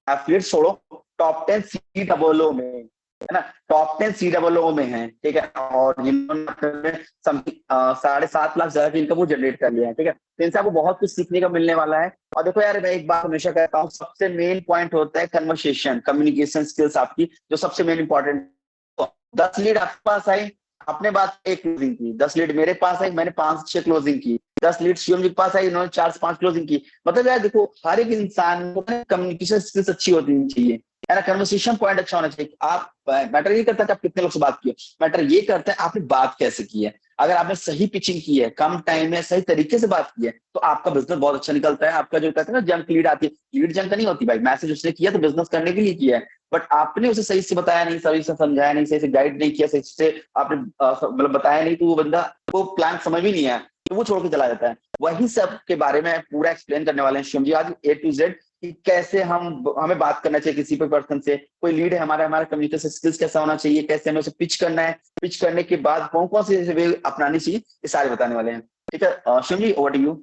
Affiliate छोड़ो, top 10 COO में है ना, टॉप 10 COO में है, ठीक है। और जिन्होंने समथिंग 7.5 लाख ज्यादा इनकम वो जनरेट कर लिया है, ठीक है। तो इनसे आपको बहुत कुछ सीखने का मिलने वाला है। और देखो यार, मैं एक बात हमेशा कहता हूँ, सबसे मेन पॉइंट होता है कन्वर्सेशन, कम्युनिकेशन स्किल्स आपकी, जो सबसे मेन इंपॉर्टेंट। 10 लीड आपके पास आई, आपने बात एक क्लोजिंग की, 10 लीड मेरे पास आई, मैंने 5 से 6 क्लोजिंग की, 10 लीड शिवम जी के पास आई, इन्होंने 4 से 5 क्लोजिंग की। मतलब यार देखो, हर एक इंसान को कम्युनिकेशन स्किल्स अच्छी होनी चाहिए, है ना, कन्वर्सेशन पॉइंट अच्छा होना चाहिए। आप मैटर ये करता है कि आप कितने लोग से बात किए, मैटर ये करता है आपने बात कैसे की है। अगर आपने सही पिचिंग की है, कम टाइम में सही तरीके से बात की है, तो आपका बिजनेस बहुत अच्छा निकलता है। आपका जो कहते हैं ना जंक लीड आती है, लीड जंक नहीं होती भाई, मैसेज उसने किया तो बिजनेस करने के लिए किया है, बट आपने उसे सही से बताया नहीं, सही से समझाया नहीं, सही से गाइड नहीं किया, सही से आपने मतलब बताया नहीं, तो वो बंदा को प्लान समझ भी नहीं आया, तो वो छोड़ के चला जाता है। वही सब के बारे में पूरा एक्सप्लेन करने वाले हैं शिवम जी आज, A to Z, कि कैसे हमें बात करना चाहिए किसी भी पर्सन से। कोई लीड है हमारा, हमारा कम्युनिकेशन स्किल्स कैसा होना चाहिए, कैसे हमें उसे पिच करना है, पिच करने के बाद कौन कौन से वे अपनानी चाहिए, ये सारे बताने वाले हैं। ठीक है शिवम जी, ओवर टू यू।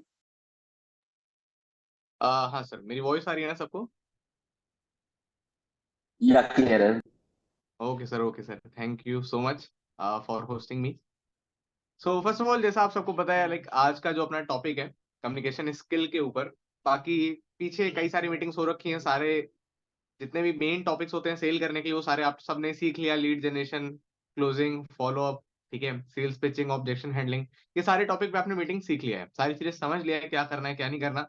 हाँ सर, मेरी वॉइस आ रही है ना सबको? या क्लियर है। Okay sir, thank you so much for hosting me. So first of all, जैसा आप सबको पता है, लाइक आज का जो अपना टॉपिक है कम्युनिकेशन स्किल के ऊपर। बाकी पीछे कई सारी मीटिंग्स हो रखी हैं, सारे जितने भी मेन टॉपिक्स होते हैं सेल करने के, वो सारे आप सबने सीख लिया। Lead generation, closing, follow up, ठीक है, सेल्स पिचिंग, ऑब्जेक्शन हैंडलिंग, ये सारे टॉपिक पे आपने मीटिंग सीख लिया है, सारी चीजें समझ लिया है, क्या करना है क्या नहीं करना,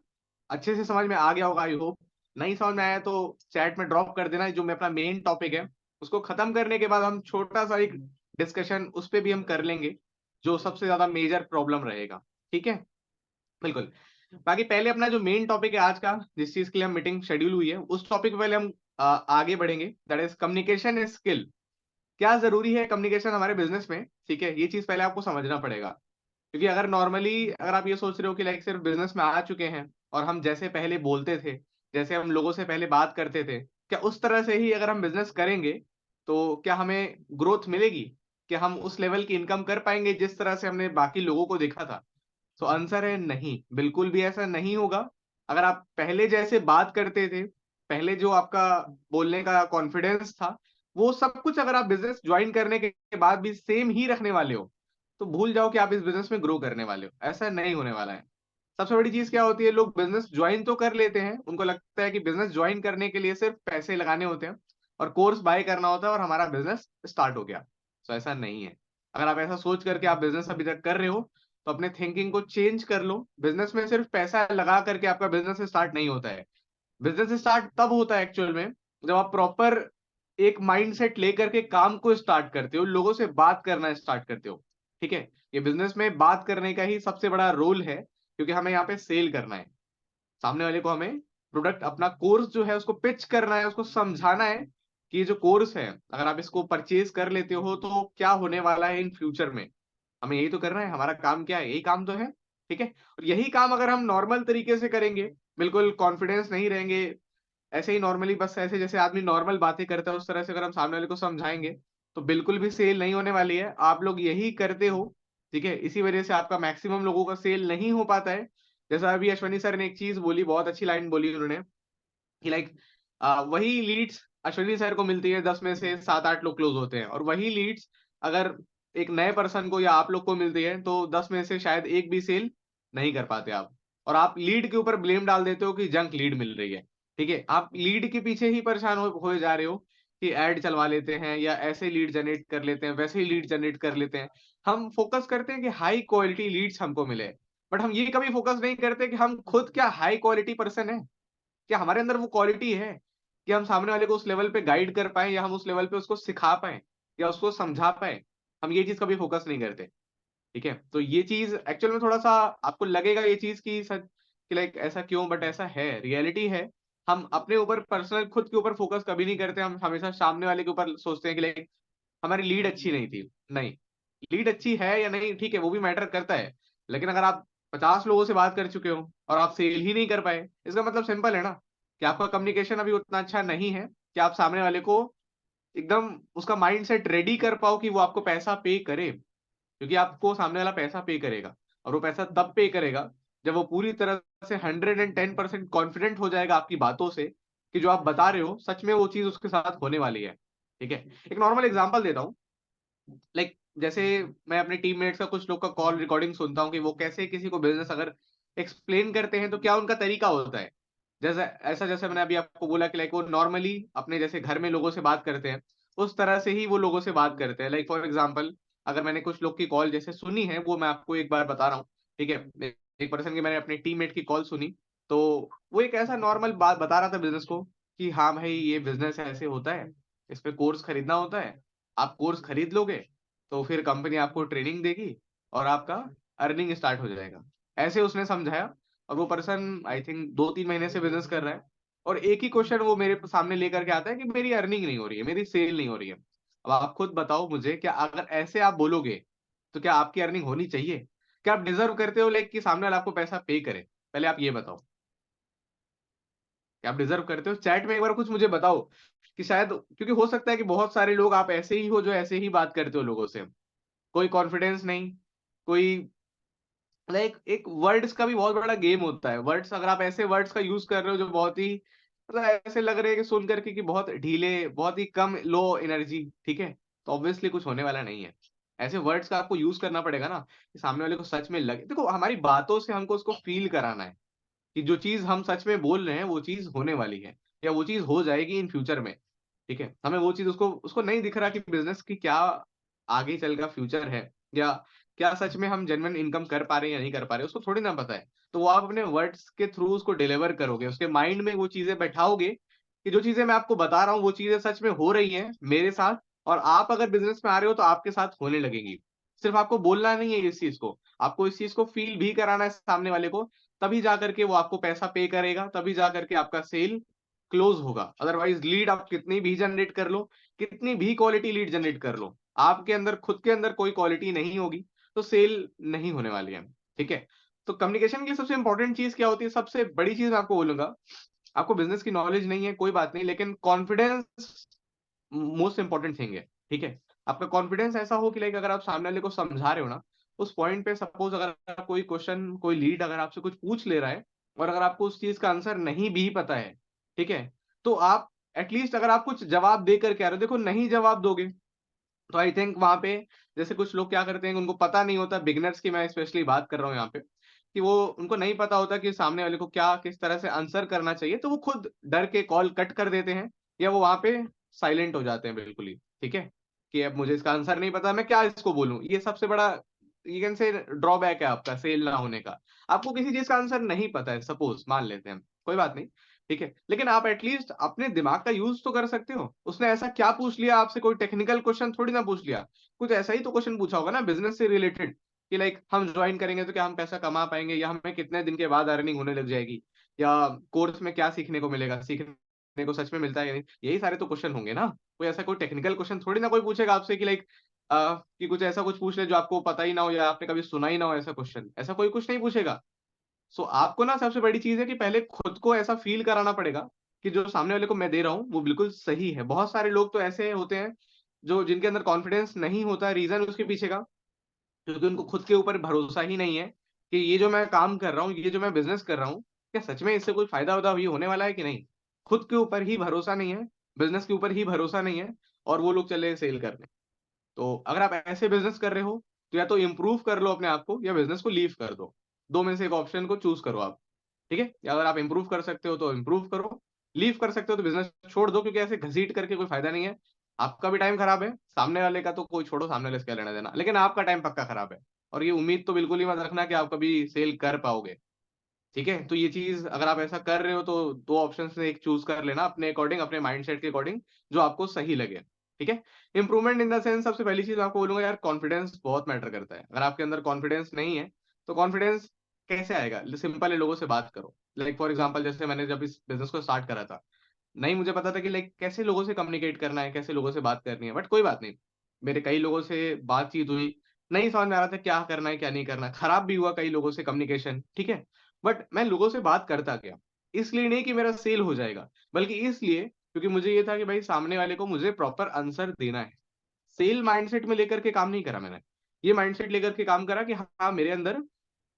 अच्छे से समझ में आ गया होगा आई होप। नहीं समझ में आया तो चैट में ड्रॉप कर देना, जो मैं अपना मेन टॉपिक है उसको खत्म करने के बाद हम छोटा सा एक डिस्कशन उस पर भी हम कर लेंगे, जो सबसे ज्यादा मेजर प्रॉब्लम रहेगा। ठीक है, बिल्कुल। बाकी पहले अपना जो मेन टॉपिक है आज का, जिस चीज के लिए हम मीटिंग शेड्यूल हुई है, उस टॉपिक पे पहले हम आगे बढ़ेंगे, दैट इज कम्युनिकेशन स्किल। क्या जरूरी है कम्युनिकेशन हमारे बिजनेस में, ठीक है, ये चीज पहले आपको समझना पड़ेगा। क्योंकि अगर नॉर्मली अगर आप ये सोच रहे हो कि लाइक सिर्फ बिजनेस में आ चुके हैं और हम जैसे पहले बोलते थे, जैसे हम लोगों से पहले बात करते थे, क्या उस तरह से ही अगर हम बिजनेस करेंगे तो क्या हमें ग्रोथ मिलेगी? क्या हम उस लेवल की इनकम कर पाएंगे जिस तरह से हमने बाकी लोगों को देखा था? तो आंसर है नहीं, बिल्कुल भी ऐसा नहीं होगा। अगर आप पहले जैसे बात करते थे, पहले जो आपका बोलने का कॉन्फिडेंस था, वो सब कुछ अगर आप बिजनेस ज्वाइन करने के बाद भी सेम ही रखने वाले हो, तो भूल जाओ कि आप इस बिजनेस में ग्रो करने वाले हो। ऐसा नहीं होने वाला है। सबसे बड़ी चीज क्या होती है, लोग बिजनेस ज्वाइन तो कर लेते हैं, उनको लगता है कि बिजनेस ज्वाइन करने के लिए सिर्फ पैसे लगाने होते हैं और कोर्स बाय करना होता है और हमारा बिजनेस स्टार्ट हो गया। तो ऐसा नहीं है। अगर आप ऐसा सोच करके आप बिजनेस अभी तक कर रहे हो, तो अपने थिंकिंग को चेंज कर लो। बिजनेस में सिर्फ पैसा लगा करके आपका बिजनेस स्टार्ट नहीं होता है। बिजनेस स्टार्ट तब होता है एक्चुअल में, जब आप प्रॉपर एक माइंडसेट लेकर के काम को स्टार्ट करते हो, लोगों से बात करना स्टार्ट करते हो। ठीक है, ये बिजनेस में बात करने का ही सबसे बड़ा रोल है, क्योंकि हमें यहाँ पे सेल करना है। सामने वाले को हमें प्रोडक्ट, अपना कोर्स जो है उसको पिच करना है, उसको समझाना है कि ये जो कोर्स है, अगर आप इसको परचेज कर लेते हो तो क्या होने वाला है इन फ्यूचर में। हमें यही तो करना है, हमारा काम क्या है, यही काम तो है। ठीक है, और यही काम अगर हम नॉर्मल तरीके से करेंगे, बिल्कुल कॉन्फिडेंस नहीं रहेंगे, ऐसे ही नॉर्मली, बस ऐसे जैसे आदमी नॉर्मल बातें करता है उस तरह से अगर हम सामने वाले को समझाएंगे, तो बिल्कुल भी सेल नहीं होने वाली है। आप लोग यही करते हो, ठीक है, इसी वजह से आपका मैक्सिमम लोगों का सेल नहीं हो पाता है। जैसा अभी अश्वनी सर ने एक चीज बोली, बहुत अच्छी लाइन बोली उन्होंने, कि लाइक वही लीड्स अश्विनी सर को मिलती है, 10 में से 7 8 लोग क्लोज होते हैं, और वही लीड्स अगर एक नए पर्सन को या आप लोग को मिलती है, तो 10 में से शायद एक भी सेल नहीं कर पाते आप। और आप लीड के ऊपर ब्लेम डाल देते हो कि जंक लीड मिल रही है। ठीक है, आप लीड के पीछे ही परेशान हो जा रहे हो कि ऐड चलवा लेते हैं या ऐसे लीड जनरेट कर लेते हैं, वैसे ही लीड जनरेट कर लेते हैं। हम फोकस करते हैं कि हाई क्वालिटी लीड्स हमको मिले, बट हम ये कभी फोकस नहीं करते कि हम खुद क्या हाई क्वालिटी पर्सन है, क्या हमारे अंदर वो क्वालिटी है कि हम सामने वाले को उस लेवल पे गाइड कर पाए, या हम उस लेवल पे उसको सिखा पाए, या उसको समझा पाए। हम ये चीज कभी फोकस नहीं करते। ठीक है, तो ये चीज एक्चुअल में थोड़ा सा आपको लगेगा ये चीज की सच, कि लाइक ऐसा क्यों, बट ऐसा है, रियलिटी है। हम अपने ऊपर पर्सनल खुद के ऊपर फोकस कभी नहीं करते, हम हमेशा सामने वाले के ऊपर सोचते हैं कि लाइक हमारी लीड अच्छी नहीं थी। नहीं, लीड अच्छी है या नहीं, ठीक है, वो भी मैटर करता है, लेकिन अगर आप 50 लोगों से बात कर चुके हो और आप सेल ही नहीं कर पाए, इसका मतलब सिंपल है ना, कि आपका कम्युनिकेशन अभी उतना अच्छा नहीं है कि आप सामने वाले को एकदम उसका माइंड सेट रेडी कर पाओ कि वो आपको पैसा पे करे। क्योंकि आपको सामने वाला पैसा पे करेगा, और वो पैसा तब पे करेगा जब वो पूरी तरह से 110% कॉन्फिडेंट हो जाएगा आपकी बातों से, कि जो आप बता रहे हो सच में वो चीज उसके साथ होने वाली है। ठीक है, एक नॉर्मल एग्जांपल देता हूँ। लाइक जैसे मैं अपने टीममेट्स का, कुछ लोग का कॉल रिकॉर्डिंग सुनता हूँ कि वो कैसे किसी को बिजनेस अगर एक्सप्लेन करते हैं तो क्या उनका तरीका होता है। जैसे मैंने अभी आपको बोला कि लाइक वो नॉर्मली अपने जैसे घर में लोगों से बात करते हैं, उस तरह से ही वो लोगों से बात करते हैं। लाइक फॉर एग्जांपल, अगर मैंने कुछ लोग की कॉल जैसे सुनी है, वो मैं आपको एक बार बता रहा हूँ। ठीक है, एक पर्सन की मैंने अपने टीममेट की कॉल सुनी, तो वो एक ऐसा नॉर्मल बात बता रहा था बिजनेस को कि हाँ भाई ये बिजनेस ऐसे होता है, इस पे कोर्स खरीदना होता है, आप कोर्स खरीद लोगे तो फिर कंपनी आपको ट्रेनिंग देगी और आपका अर्निंग स्टार्ट हो जाएगा। ऐसे उसने समझाया। और वो पर्सन आई थिंक 2-3 महीने से बिजनेस कर रहा है, और एक ही क्वेश्चन वो मेरे सामने लेकर के आता है कि मेरी अर्निंग नहीं हो रही है, मेरी सेल नहीं हो रही है। अब आप खुद बताओ मुझे, क्या अगर ऐसे आप बोलोगे तो क्या आपकी अर्निंग होनी चाहिए? क्या आप डिजर्व करते हो लाइक कि सामने वाला आपको पैसा पे करे? पहले आप ये बताओ, क्या आप डिजर्व करते हो? चैट में एक बार कुछ मुझे बताओ कि शायद, क्योंकि हो सकता है कि बहुत सारे लोग आप ऐसे ही हो जो ऐसे ही बात करते हो लोगों से, कोई कॉन्फिडेंस नहीं, कोई लाइक एक वर्ड्स का भी बहुत बड़ा गेम होता है। वर्ड्स, अगर आप ऐसे वर्ड्स का यूज कर रहे हो जो बहुत ही मतलब ऐसे लग रहे हैं कि सुन करके कि बहुत ढीले, बहुत ही कम लो एनर्जी, ठीक है, तो ऑब्वियसली कुछ होने वाला नहीं है। ऐसे वर्ड्स का आपको यूज करना पड़ेगा ना कि सामने वाले को सच में लगे। देखो, हमारी बातों से हमको उसको फील कराना है कि जो चीज हम सच में बोल रहे हैं वो चीज होने वाली है, या वो चीज हो जाएगी इन फ्यूचर में। ठीक है, हमें वो चीज उसको उसको नहीं दिख रहा कि बिजनेस की क्या आगे चल का फ्यूचर है, या क्या सच में हम जेन्युइन इनकम कर पा रहे हैं या नहीं कर पा रहे, उसको थोड़ी ना पता है। तो वो आप अपने वर्ड्स के थ्रू उसको डिलीवर करोगे, उसके माइंड में वो चीजें बैठाओगे कि जो चीजें मैं आपको बता रहा हूँ वो चीजें सच में हो रही हैं मेरे साथ, और आप अगर बिजनेस में आ रहे हो तो आपके साथ होने लगेंगी। सिर्फ आपको बोलना नहीं है इस चीज को, आपको इस चीज को फील भी कराना है सामने वाले को। तभी जा करके वो आपको पैसा पे करेगा, तभी जा करके आपका सेल क्लोज होगा। अदरवाइज लीड आप कितनी भी जनरेट कर लो, कितनी भी क्वालिटी लीड जनरेट कर लो, आपके अंदर खुद के अंदर कोई क्वालिटी नहीं होगी तो सेल नहीं होने वाली है। ठीक है, तो कम्युनिकेशन के लिए सबसे इंपॉर्टेंट चीज क्या होती है? सबसे बड़ी चीज मैं आपको बोलूंगा, आपको बिजनेस की नॉलेज नहीं है कोई बात नहीं, लेकिन कॉन्फिडेंस मोस्ट इंपॉर्टेंट थिंग है। ठीक है, आपका कॉन्फिडेंस ऐसा हो कि लाइक अगर आप सामने वाले को समझा रहे हो ना, उस पॉइंट पे सपोज अगर कोई क्वेश्चन, कोई लीड अगर आपसे कुछ पूछ ले रहा है और अगर आपको उस चीज का आंसर नहीं भी पता है, ठीक है, तो आप एटलीस्ट अगर आप कुछ जवाब दे करके आ रहे हो, देखो नहीं जवाब दोगे तो आई थिंक वहां पे, जैसे कुछ लोग क्या करते हैं, उनको पता नहीं होता, बिगनर्स की मैं स्पेशली बात कर रहा हूँ यहाँ पे, कि वो उनको नहीं पता होता कि सामने वाले को क्या किस तरह से आंसर करना चाहिए, तो वो खुद डर के कॉल कट कर देते हैं, या वो वहां पे साइलेंट हो जाते हैं बिल्कुल ही। ठीक है, कि अब मुझे इसका आंसर नहीं पता, मैं क्या इसको बोलूं। ये सबसे बड़ा, ये कैन से ड्रॉबैक है आपका सेल ना होने का। आपको किसी चीज का आंसर नहीं पता है, सपोज मान लेते हैं हम, कोई बात नहीं, ठीक है, लेकिन आप एटलीस्ट अपने दिमाग का यूज तो कर सकते हो। उसने ऐसा क्या पूछ लिया आपसे, कोई टेक्निकल क्वेश्चन थोड़ी ना पूछ लिया, कुछ ऐसा ही तो क्वेश्चन पूछा होगा ना बिजनेस से रिलेटेड, कि लाइक हम ज्वाइन करेंगे तो क्या हम पैसा कमा पाएंगे, या हमें कितने दिन के बाद अर्निंग होने लग जाएगी, या कोर्स में क्या सीखने को मिलेगा, सीखने को सच में मिलता है या नहीं, यही सारे तो क्वेश्चन होंगे ना। कोई ऐसा कोई टेक्निकल क्वेश्चन थोड़ी ना कोई पूछेगा आपसे कि लाइक कि कुछ ऐसा कुछ पूछ ले जो आपको पता ही ना हो या आपने कभी सुना ही ना हो, ऐसा क्वेश्चन ऐसा कोई कुछ नहीं पूछेगा। सो आपको ना सबसे बड़ी चीज है कि पहले खुद को ऐसा फील कराना पड़ेगा कि जो सामने वाले को मैं दे रहा हूँ वो बिल्कुल सही है। बहुत सारे लोग तो ऐसे होते हैं जो जिनके अंदर कॉन्फिडेंस नहीं होता, रीजन उसके पीछे का क्योंकि उनको खुद के ऊपर भरोसा ही नहीं है कि ये जो मैं काम कर रहा हूँ, ये जो मैं बिजनेस कर रहा हूँ, क्या सच में इससे कोई फायदा वायदा भी होने वाला है कि नहीं। खुद के ऊपर ही भरोसा नहीं है, बिजनेस के ऊपर ही भरोसा नहीं है, और वो लोग चले सेल करने। तो अगर आप ऐसे बिजनेस कर रहे हो तो या तो इम्प्रूव कर लो अपने आप को, या बिजनेस को लीव कर दो। दो में से एक ऑप्शन को चूज करो आप। ठीक है, या अगर आप इम्प्रूव कर सकते हो तो इम्प्रूव करो, लीव कर सकते हो तो बिजनेस छोड़ दो, क्योंकि ऐसे घसीट करके कोई फायदा नहीं है। आपका भी टाइम खराब है, सामने वाले का तो कोई छोड़ो, सामने वाले से क्या लेना देना, लेकिन आपका टाइम पक्का खराब है। और ये उम्मीद तो बिल्कुल ही मत रखना कि आप कभी सेल कर पाओगे। ठीक है, तो ये चीज अगर आप ऐसा कर रहे हो तो दो ऑप्शन से एक चूज कर लेना अपने अकॉर्डिंग, अपने माइंडसेट के अकॉर्डिंग, जो आपको सही लगे। ठीक है, इंप्रूवमेंट इन द सेंस, सबसे पहली चीज मैं आपको बोलूंगा यार, कॉन्फिडेंस बहुत मैटर करता है। अगर आपके अंदर कॉन्फिडेंस नहीं है तो कॉन्फिडेंस कैसे आएगा? सिंपल है, लोगों से बात करो। लाइक फॉर एग्जाम्पल, जैसे मैंने जब इस बिजनेस को स्टार्ट करा था, नहीं मुझे पता था कि लाइक कैसे लोगों से कम्युनिकेट करना है, कैसे लोगों से बात करनी है, बट कोई बात नहीं, मेरे कई लोगों से बातचीत हुई, नहीं समझ में आ रहा था क्या करना है क्या नहीं करना, खराब भी हुआ कई लोगों से कम्युनिकेशन, ठीक है, बट मैं लोगों से बात करता गया। इसलिए नहीं कि मेरा सेल हो जाएगा, बल्कि इसलिए क्योंकि मुझे ये था कि भाई सामने वाले को मुझे प्रॉपर आंसर देना है। सेल माइंडसेट में लेकर के काम नहीं करा मैंने, ये माइंडसेट लेकर के काम करा कि हाँ मेरे अंदर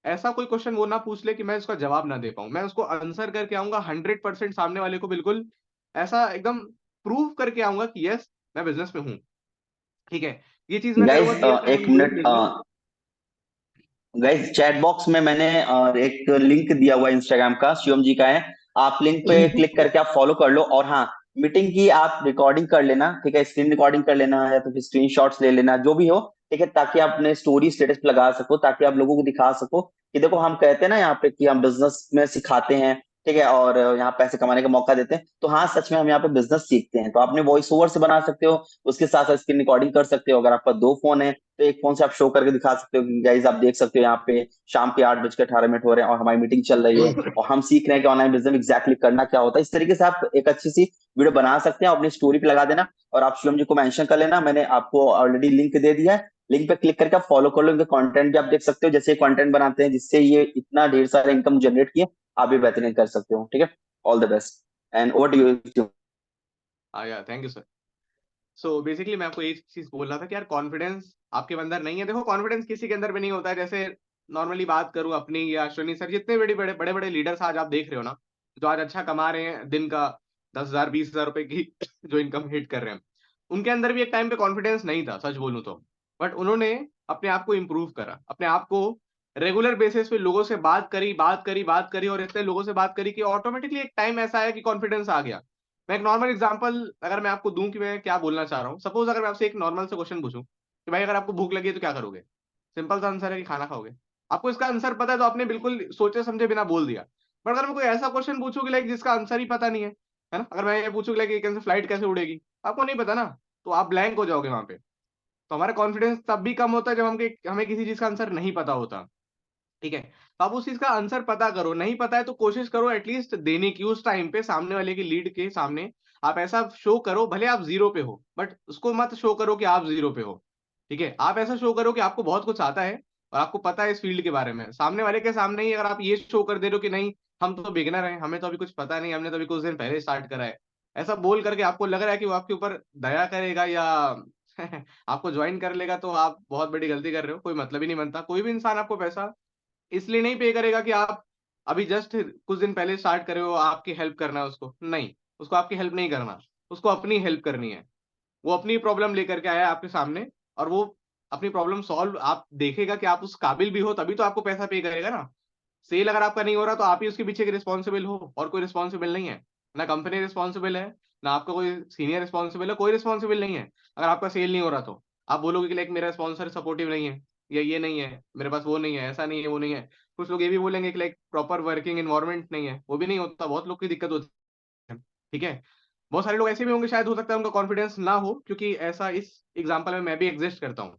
ऐसा कोई क्वेश्चन वो ना पूछ ले कि मैं उसका जवाब ना दे पाऊं, मैं उसको आंसर करके आऊंगा 100%, सामने वाले को बिल्कुल ऐसा एकदम प्रूव करके आऊंगा कि यस मैं बिजनेस में हूँ। ठीक है, ये चीज मैं गाइस करूंगा कि यस आई एक am doing minute, business. Guys chat box में मैंने एक लिंक दिया हुआ है इंस्टाग्राम का, शिवम जी का है। आप लिंक पे क्लिक करके आप फॉलो कर लो। और हाँ, मीटिंग की आप रिकॉर्डिंग कर लेना, ठीक है, स्क्रीन रिकॉर्डिंग कर लेना या तो फिर स्क्रीन शॉट्स ले लेना, जो भी हो, ठीक है, ताकि आप अपने स्टोरी स्टेटस पे लगा सको, ताकि आप लोगों को दिखा सको कि देखो हम कहते हैं ना यहाँ पे कि हम बिजनेस में सिखाते हैं, ठीक है, और यहाँ पैसे कमाने का मौका देते हैं, तो हाँ सच में हम यहाँ पे बिजनेस सीखते हैं। तो आपने वॉइस ओवर से बना सकते हो, उसके साथ साथ स्क्रीन रिकॉर्डिंग कर सकते हो। अगर आपका दो फोन है तो एक फोन से आप शो करके दिखा सकते हो कि गाइज आप देख सकते हो यहाँ पे शाम के 8:18 हो रहे हैं और हमारी मीटिंग चल रही है और हम सीख रहे हैं कि ऑनलाइन बिजनेस एग्जैक्टली करना क्या होता है। इस तरीके से आप एक अच्छी सी वीडियो बना सकते हैं, अपनी स्टोरी पे लगा देना और आप शिवम जी को मेंशन कर लेना। मैंने आपको ऑलरेडी लिंक दे दिया है, लिंक पे क्लिक करके आप फॉलो कर लो। इनका कंटेंट भी आप देख सकते हो, जैसे कंटेंट बनाते हैं जिससे ये इतना ढेर सारा इनकम जनरेट किए, आप भी बेहतरीन कर सकते हो। ठीक है, all the best and over to you. हाँ यार, thank you sir. So basically मैं आपको एक चीज बोल रहा था कि यार कॉन्फिडेंस आपके अंदर नहीं है। देखो कॉन्फिडेंस किसी के अंदर भी नहीं होता है। जैसे नॉर्मली बात करूं अपनी या अश्विनी सर, जितने बड़े बड़े लीडर्स आज आप देख रहे हो ना, जो आज अच्छा कमा रहे हैं दिन का 10,000 20,000 रुपए की जो इनकम हिट कर रहे हैं, उनके अंदर भी एक टाइम पे कॉन्फिडेंस नहीं था, सच बोलूं तो। बट उन्होंने अपने आप को इम्प्रूव करा, अपने आप को रेगुलर बेसिस पे लोगों से बात करी और इतने लोगों से बात करी कि ऑटोमेटिकली एक टाइम ऐसा आया कि कॉन्फिडेंस आ गया। मैं एक नॉर्मल एग्जांपल अगर मैं आपको दूं कि मैं क्या बोलना चाह रहा हूँ, सपोज अगर मैं आपसे एक नॉर्मल से क्वेश्चन पूछूं कि भाई अगर आपको भूख लगी है तो क्या करोगे, सिंपल सा आंसर है कि खाना खाओगे। आपको इसका आंसर पता है तो आपने बिल्कुल सोचे समझे बिना बोल दिया। बट अगर मैं कोई ऐसा क्वेश्चन पूछूं कि लाइक जिसका आंसर ही पता नहीं है ना, अगर मैं ये पूछूं कि लाइक फ्लाइट कैसे उड़ेगी, आपको नहीं पता ना, तो आप ब्लैंक हो जाओगे वहां पे। तो हमारा कॉन्फिडेंस तब भी कम होता है जब हमें किसी चीज का आंसर नहीं पता होता। ठीक है, तो आप उस चीज का आंसर पता करो, नहीं पता है तो कोशिश करो एटलीस्ट देने की, उस टाइम पे सामने वाले की लीड के सामने आप ऐसा शो करो, भले आप जीरो पे हो बट उसको मत शो करो कि आप जीरो पे हो। ठीक है, आप ऐसा शो करो कि आपको बहुत कुछ आता है और आपको पता है इस फील्ड के बारे में। सामने वाले के सामने ही अगर आप ये शो कर दे रहे हो कि नहीं हम तो बिगिनर हैं, हमें तो अभी कुछ पता नहीं, हमने तो अभी कुछ दिन पहले स्टार्ट करा है, ऐसा बोल करके आपको लग रहा है कि वो आपके ऊपर दया करेगा या आपको ज्वाइन कर लेगा, तो आप बहुत बड़ी गलती कर रहे हो। कोई मतलब ही नहीं बनता। कोई भी इंसान आपको पैसा इसलिए नहीं पे करेगा कि आप अभी जस्ट कुछ दिन पहले स्टार्ट करे हो, आपकी हेल्प करना है उसको, नहीं, उसको आपकी हेल्प नहीं करना, उसको अपनी हेल्प करनी है। वो अपनी प्रॉब्लम लेकर के आया है आपके सामने और वो अपनी प्रॉब्लम सॉल्व आप देखेगा कि आप उस काबिल भी हो तभी तो आपको पैसा पे करेगा ना। सेल अगर आपका नहीं हो रहा तो आप ही उसके पीछे के रिस्पॉन्सिबल हो और कोई रिस्पॉन्सिबल नहीं है। ना कंपनी रिस्पॉन्सिबल है, ना आपका कोई सीनियर रिस्पॉन्सिबल है, कोई रिस्पॉन्सिबल नहीं है। अगर आपका सेल नहीं हो रहा तो आप बोलोगे कि लाइक मेरा स्पॉन्सर सपोर्टिव नहीं है, या ये नहीं है मेरे पास, वो नहीं है, ऐसा नहीं है, वो नहीं है। कुछ लोग ये भी बोलेंगे कि लाइक प्रॉपर वर्किंग एनवायरनमेंट नहीं है, वो भी नहीं होता, बहुत लोग की दिक्कत होती है। ठीक है, बहुत सारे लोग ऐसे भी होंगे, शायद हो सकता है उनका कॉन्फिडेंस ना हो, क्योंकि ऐसा इस एग्जाम्पल में मैं भी एग्जिस्ट करता हूँ।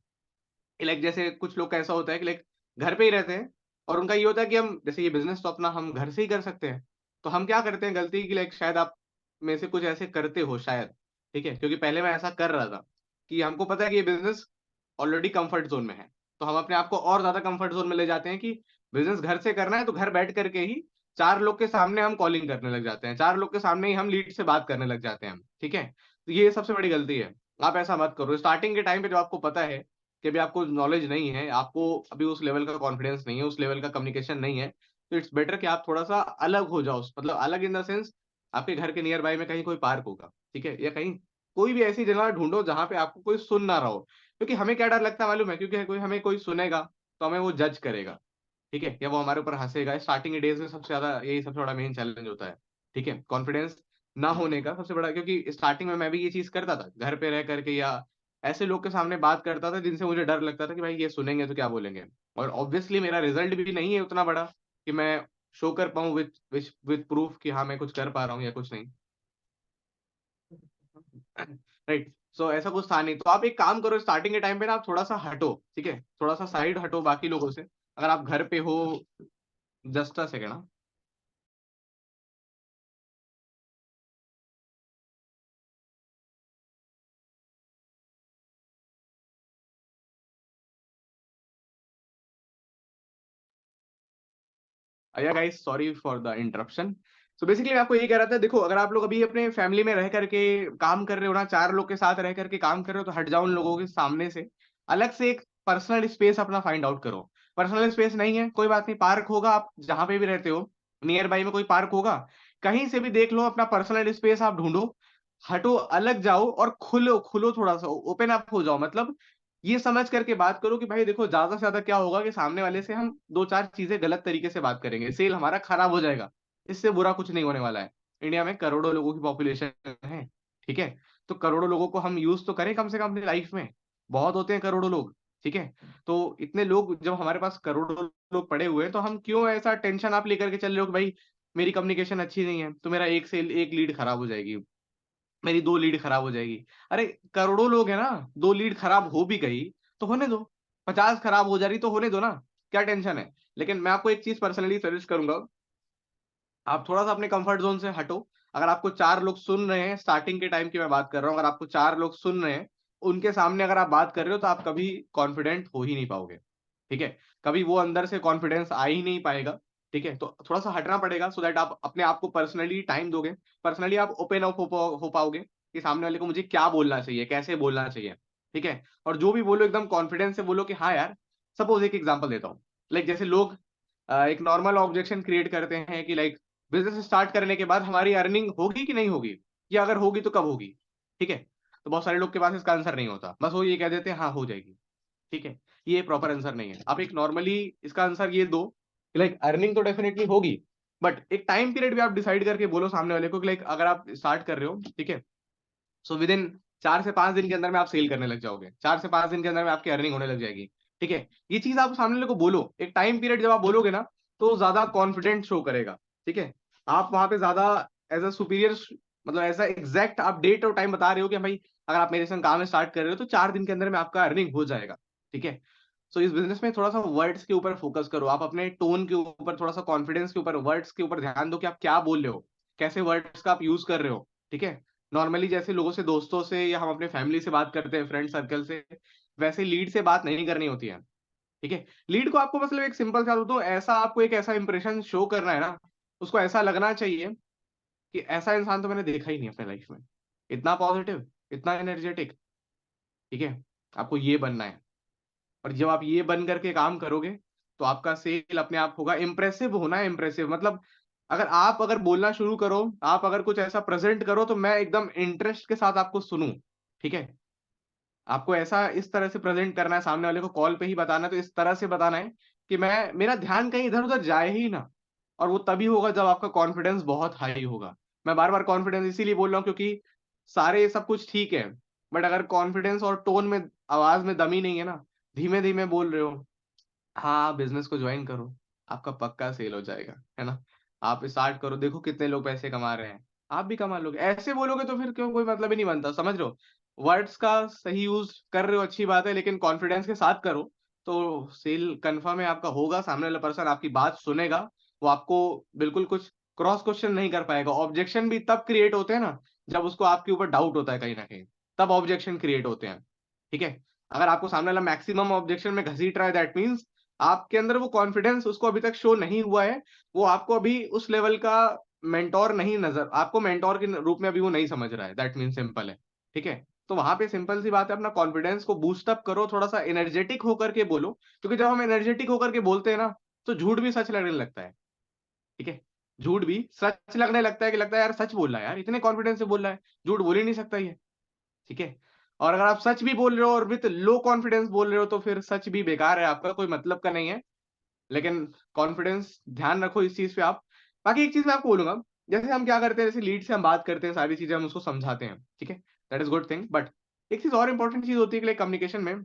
लाइक जैसे कुछ लोग का ऐसा होता है कि लाइक घर पे ही रहते हैं और उनका ये होता है कि हम जैसे ये बिजनेस तो अपना हम घर से ही कर सकते हैं। तो हम क्या करते हैं गलती की, लाइक शायद आप में से कुछ ऐसे करते हो शायद। ठीक है, क्योंकि पहले मैं ऐसा कर रहा था कि हमको पता है कि ये बिजनेस ऑलरेडी कंफर्ट जोन में है, तो हम अपने आप को और ज्यादा कंफर्ट जोन में ले जाते हैं कि बिजनेस घर से करना है तो घर बैठ करके ही चार लोग के सामने हम कॉलिंग करने लग जाते हैं, चार लोग के सामने ही हम लीड से बात करने लग जाते हैं। ठीक है, तो ये सबसे बड़ी गलती है। आप ऐसा मत करो स्टार्टिंग के टाइम पे, जब आपको पता है कि अभी आपको नॉलेज नहीं है, आपको अभी उस लेवल का कॉन्फिडेंस नहीं है, उस लेवल का कम्युनिकेशन नहीं है, तो इट्स बेटर कि आप थोड़ा सा अलग हो जाओ। मतलब अलग इन द सेंस, आपके घर के नियर बाय में कहीं कोई पार्क होगा, ठीक है, या कहीं कोई भी ऐसी जगह ढूंढो जहां पे आपको कोई सुन ना रहा हो। क्योंकि हमें क्या डर लगता है मालूम है, क्योंकि कोई सुनेगा तो हमें वो जज करेगा। ठीक है, या वो हमारे ऊपर हंसेगा। स्टार्टिंग डेज में सबसे ज्यादा यही सबसे बड़ा मेन चैलेंज होता है। ठीक है, कॉन्फिडेंस ना होने का सबसे बड़ा, क्योंकि स्टार्टिंग में मैं भी ये चीज करता था, घर पे रह करके या ऐसे लोग के सामने बात करता था जिनसे मुझे डर लगता था कि भाई ये सुनेंगे तो क्या बोलेंगे। और ऑब्वियसली मेरा रिजल्ट भी नहीं है उतना बड़ा कि मैं शो कर पाऊँ विथ प्रूफ कि हाँ मैं कुछ कर पा रहा हूँ या कुछ नहीं। राइट, सो ऐसा कुछ था नहीं। तो आप एक काम करो, स्टार्टिंग के टाइम पे ना आप थोड़ा सा हटो, ठीक है, थोड़ा सा साइड हटो बाकी लोगों से। अगर आप घर पे हो, जस्ट अ सेकेंड। या guys, sorry for the interruption. So basically मैं आपको ये कह रहा था, देखो अगर आप लोग अभी अपने फैमिली में रह करके काम कर रहे हो ना, चार लोग के साथ रह करके काम कर रहे हो, तो हट जाओ उन लोगों के सामने से, अलग से एक पर्सनल स्पेस अपना फाइंड आउट करो। पर्सनल स्पेस नहीं है कोई बात नहीं, पार्क होगा आप जहां पे भी रहते हो, नियर बाई में कोई पार्क होगा, कहीं से भी देख लो, अपना पर्सनल स्पेस आप ढूंढो, हटो, अलग जाओ और खुलो खुलो, थोड़ा सा ओपन अप हो जाओ। मतलब ये समझ करके बात करो कि भाई देखो, ज्यादा से ज्यादा क्या होगा कि सामने वाले से हम दो चार चीजें गलत तरीके से बात करेंगे, सेल हमारा खराब हो जाएगा। इससे बुरा कुछ नहीं होने वाला है। इंडिया में करोड़ों लोगों की पॉपुलेशन है, ठीक है? तो करोड़ों लोगों को हम यूज तो करें कम से कम अपनी लाइफ में। बहुत होते हैं करोड़ों लोग, ठीक है? तो इतने लोग जब हमारे पास करोड़ों लोग पड़े हुए हैं, तो हम क्यों ऐसा टेंशन आप लेकर के चल रहे हो कि भाई मेरी कम्युनिकेशन अच्छी नहीं है तो मेरा एक सेल, एक लीड खराब हो जाएगी, मेरी दो लीड खराब हो जाएगी। अरे करोड़ों लोग हैं ना, दो लीड खराब हो भी गई तो होने दो, 50 खराब हो जा रही तो होने दो ना, क्या टेंशन है? लेकिन मैं आपको एक चीज पर्सनली सजेस्ट करूंगा, आप थोड़ा सा अपने कंफर्ट जोन से हटो। अगर आपको चार लोग सुन रहे हैं, स्टार्टिंग के टाइम की मैं बात कर रहा हूँ, अगर आपको चार लोग सुन रहे हैं, उनके सामने अगर आप बात कर रहे हो तो आप कभी कॉन्फिडेंट हो ही नहीं पाओगे, ठीक है? कभी वो अंदर से कॉन्फिडेंस आ ही नहीं पाएगा, ठीक है? तो थोड़ा सा हटना पड़ेगा, सो दैट आप अपने आप को पर्सनली टाइम दोगे, पर्सनली आप ओपन अप हो पाओगे कि सामने वाले को मुझे क्या बोलना चाहिए, कैसे बोलना चाहिए, ठीक है? और जो भी बोलो एकदम कॉन्फिडेंस से बोलो कि हाँ यार, सपोज एक एग्जांपल देता हूँ, लाइक जैसे लोग एक नॉर्मल ऑब्जेक्शन क्रिएट करते हैं कि लाइक बिजनेस स्टार्ट करने के बाद हमारी अर्निंग होगी कि नहीं होगी, या अगर होगी तो कब होगी, ठीक है? तो बहुत सारे लोग के पास इसका आंसर नहीं होता, बस वो ये कह देते हैं हाँ हो जाएगी, ठीक है? ये प्रॉपर आंसर नहीं है। आप एक नॉर्मली इसका आंसर ये दो कि लाइक अर्निंग तो डेफिनेटली होगी, बट एक टाइम पीरियड भी आप डिसाइड करके बोलो सामने वाले को कि लाइक अगर आप स्टार्ट कर रहे हो, ठीक है, सो विद इन 4 से 5 दिन के अंदर में आप सेल करने लग जाओगे, 4 से 5 दिन के अंदर में आपकी अर्निंग होने लग जाएगी, ठीक है? ये चीज आप सामने वाले को बोलो, एक टाइम पीरियड जब आप बोलोगे ना, तो ज्यादा कॉन्फिडेंट शो करेगा, ठीक है? आप वहां पे ज्यादा एज अ सुपीरियर, मतलब ऐसा एग्जैक्ट आप डेट और टाइम बता रहे हो कि भाई अगर आप मेरे संग काम स्टार्ट कर रहे हो तो 4 दिन के अंदर में आपका अर्निंग हो जाएगा, ठीक है? सो इस बिजनेस में थोड़ा सा वर्ड्स के ऊपर फोकस करो, आप अपने टोन के ऊपर, थोड़ा सा कॉन्फिडेंस के ऊपर, वर्ड्स के ऊपर ध्यान दो कि आप क्या बोल रहे हो, कैसे वर्ड्स का आप यूज कर रहे हो, ठीक है? नॉर्मली जैसे लोगों से, दोस्तों से, या हम अपने फैमिली से बात करते हैं, फ्रेंड सर्कल से, वैसे लीड से बात नहीं करनी होती है, ठीक है? लीड को आपको मतलब एक सिंपल सा तो ऐसा, आपको एक ऐसा इंप्रेशन शो करना है ना, उसको ऐसा लगना चाहिए कि ऐसा इंसान तो मैंने देखा ही नहीं अपने लाइफ में, इतना पॉजिटिव, इतना एनर्जेटिक, ठीक है? आपको ये बनना है। और जब आप ये बन करके काम करोगे तो आपका सेल अपने आप होगा। इंप्रेसिव होना है, इंप्रेसिव मतलब अगर बोलना शुरू करो, आप अगर कुछ ऐसा प्रेजेंट करो तो मैं एकदम इंटरेस्ट के साथ आपको सुनूं, ठीक है? आपको ऐसा इस तरह से प्रेजेंट करना है, सामने वाले को कॉल पे ही बताना है तो इस तरह से बताना है कि मैं, मेरा ध्यान कहीं इधर उधर जाए ही ना। और वो तभी होगा जब आपका कॉन्फिडेंस बहुत हाई होगा। मैं बार बार कॉन्फिडेंस इसीलिए बोल रहा हूँ क्योंकि सारे सब कुछ ठीक है, बट अगर कॉन्फिडेंस और टोन में, आवाज में दम ही नहीं है ना, धीमे धीमे बोल रहे हो, हाँ बिजनेस को ज्वाइन करो, आपका पक्का सेल हो जाएगा, है ना? आप स्टार्ट करो, देखो कितने लोग पैसे कमा रहे हैं, आप भी कमा लोगे। ऐसे बोलोगे तो फिर क्यों, कोई मतलब ही नहीं बनता, समझ रहे हो? वर्ड्स का सही यूज कर रहे हो, अच्छी बात है, लेकिन कॉन्फिडेंस के साथ करो तो सेल कंफर्म है आपका होगा। सामने वाला पर्सन आपकी बात सुनेगा, वो आपको बिल्कुल कुछ क्रॉस क्वेश्चन नहीं कर पाएगा। ऑब्जेक्शन भी तब क्रिएट होते हैं ना, जब उसको आपके ऊपर डाउट होता है कहीं ना कहीं, तब ऑब्जेक्शन क्रिएट होते हैं, ठीक है? अगर आपको सामने वाला मैक्सिमम ऑब्जेक्शन में घसीट रहा है, दैट मीन्स आपके अंदर वो कॉन्फिडेंस उसको अभी तक शो नहीं हुआ है, वो आपको अभी उस लेवल का मेंटोर नहीं नजर, आपको मेंटोर के रूप में अभी वो नहीं समझ रहा है, दैट मीन सिंपल है, ठीक है? तो वहां पे सिंपल सी बात है, अपना कॉन्फिडेंस को बूस्ट अप करो, थोड़ा सा एनर्जेटिक होकर के बोलो, क्योंकि जब हम एनर्जेटिक होकर के बोलते हैं ना, तो झूठ भी सच लगने लगता है, ठीक है? झूठ भी सच लगने लगता है कि लगता है यार सच बोल रहा है, यार इतने कॉन्फिडेंस से बोल रहा है, झूठ बोल ही नहीं सकता ये, ठीक है? और अगर आप सच भी बोल रहे हो और विथ लो कॉन्फिडेंस बोल रहे हो तो फिर सच भी बेकार है, आपका कोई मतलब का नहीं है। लेकिन कॉन्फिडेंस ध्यान रखो इस चीज पे आप। बाकी एक चीज मैं आपको बोलूंगा, जैसे हम क्या करते हैं, जैसे लीड से हम बात करते हैं, सारी चीजें हम उसको समझाते हैं, ठीक है, that is good thing, but एक चीज और इंपॉर्टेंट चीज होती है कि कम्युनिकेशन में,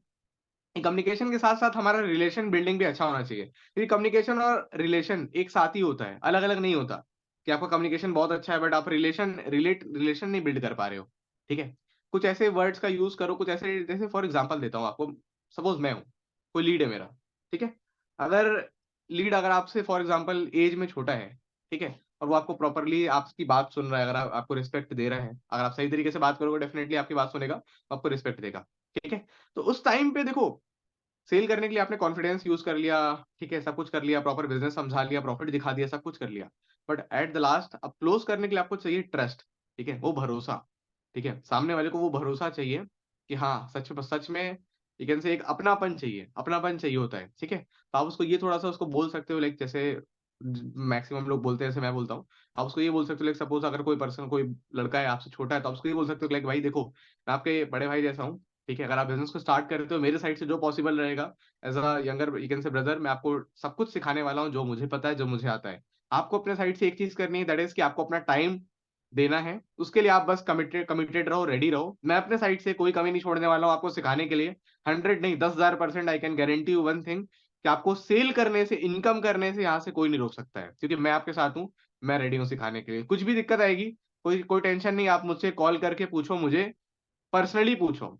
कम्युनिकेशन के साथ साथ हमारा रिलेशन बिल्डिंग भी अच्छा होना चाहिए, क्योंकि कम्युनिकेशन और रिलेशन एक साथ ही होता है, अलग अलग नहीं होता। कि आपका कम्युनिकेशन बहुत अच्छा है बट आप रिलेशन नहीं बिल्ड कर पा रहे हो, ठीक है? कुछ ऐसे वर्ड्स का यूज करो, कुछ ऐसे, जैसे फॉर एग्जांपल देता हूँ आपको, सपोज मैं हूँ, कोई लीड है मेरा, ठीक है? अगर लीड अगर आपसे फॉर एग्जांपल एज में छोटा है, ठीक है, और वो आपको प्रॉपरली आपकी बात सुन रहा है, अगर आपको रिस्पेक्ट दे रहा है, अगर आप सही तरीके से बात करोगे डेफिनेटली आपकी बात सुनेगा, आपको रिस्पेक्ट देगा, ठीक है? तो उस टाइम पे देखो, सेल करने के लिए आपने कॉन्फिडेंस यूज कर लिया, ठीक है, सब कुछ कर लिया, प्रॉपर बिजनेस समझा लिया, प्रॉफिट दिखा दिया, सब कुछ कर लिया, बट एट द लास्ट अब क्लोज करने के लिए आपको चाहिए ट्रस्ट, ठीक है, वो भरोसा, ठीक है? सामने वाले को वो भरोसा चाहिए कि हाँ सच सच में, यू कैन से एक अपनापन चाहिए, अपनापन चाहिए होता है, ठीक है? तो आप उसको ये थोड़ा सा उसको बोल सकते हो, लाइक जैसे मैक्सिमम लोग बोलते हैं, जैसे मैं बोलता हूँ, आप उसको ये बोल सकते हो, लाइक सपोज अगर कोई पर्सन, कोई लड़का है आपसे छोटा है, तो आप उसको ये बोल सकते हो लाइक भाई देखो, मैं आपके बड़े भाई जैसा हूँ, ठीक है, अगर आप बिजनेस को स्टार्ट करते हो, मेरे साइड से जो पॉसिबल रहेगा, as a younger you can say brother, मैं आपको सब कुछ सिखाने वाला हूँ, जो मुझे पता है, जो मुझे आता है। आपको अपने साइड से एक चीज करनी है, दैट इज कि आपको अपना टाइम देना है, उसके लिए आप बस कमिटेड कमिटेड रहो, रेडी रहो। मैं अपने साइड से कोई कमी नहीं छोड़ने वाला हूँ आपको सिखाने के लिए। 100 नहीं, 10,000% I can guarantee you one thing, कि आपको सेल करने से, इनकम करने से यहाँ से कोई नहीं रोक सकता है, क्योंकि मैं आपके साथ हूँ, मैं रेडी हूँ सिखाने के लिए। कुछ भी दिक्कत आएगी, कोई कोई टेंशन नहीं, आप मुझसे कॉल करके पूछो, मुझे पर्सनली पूछो।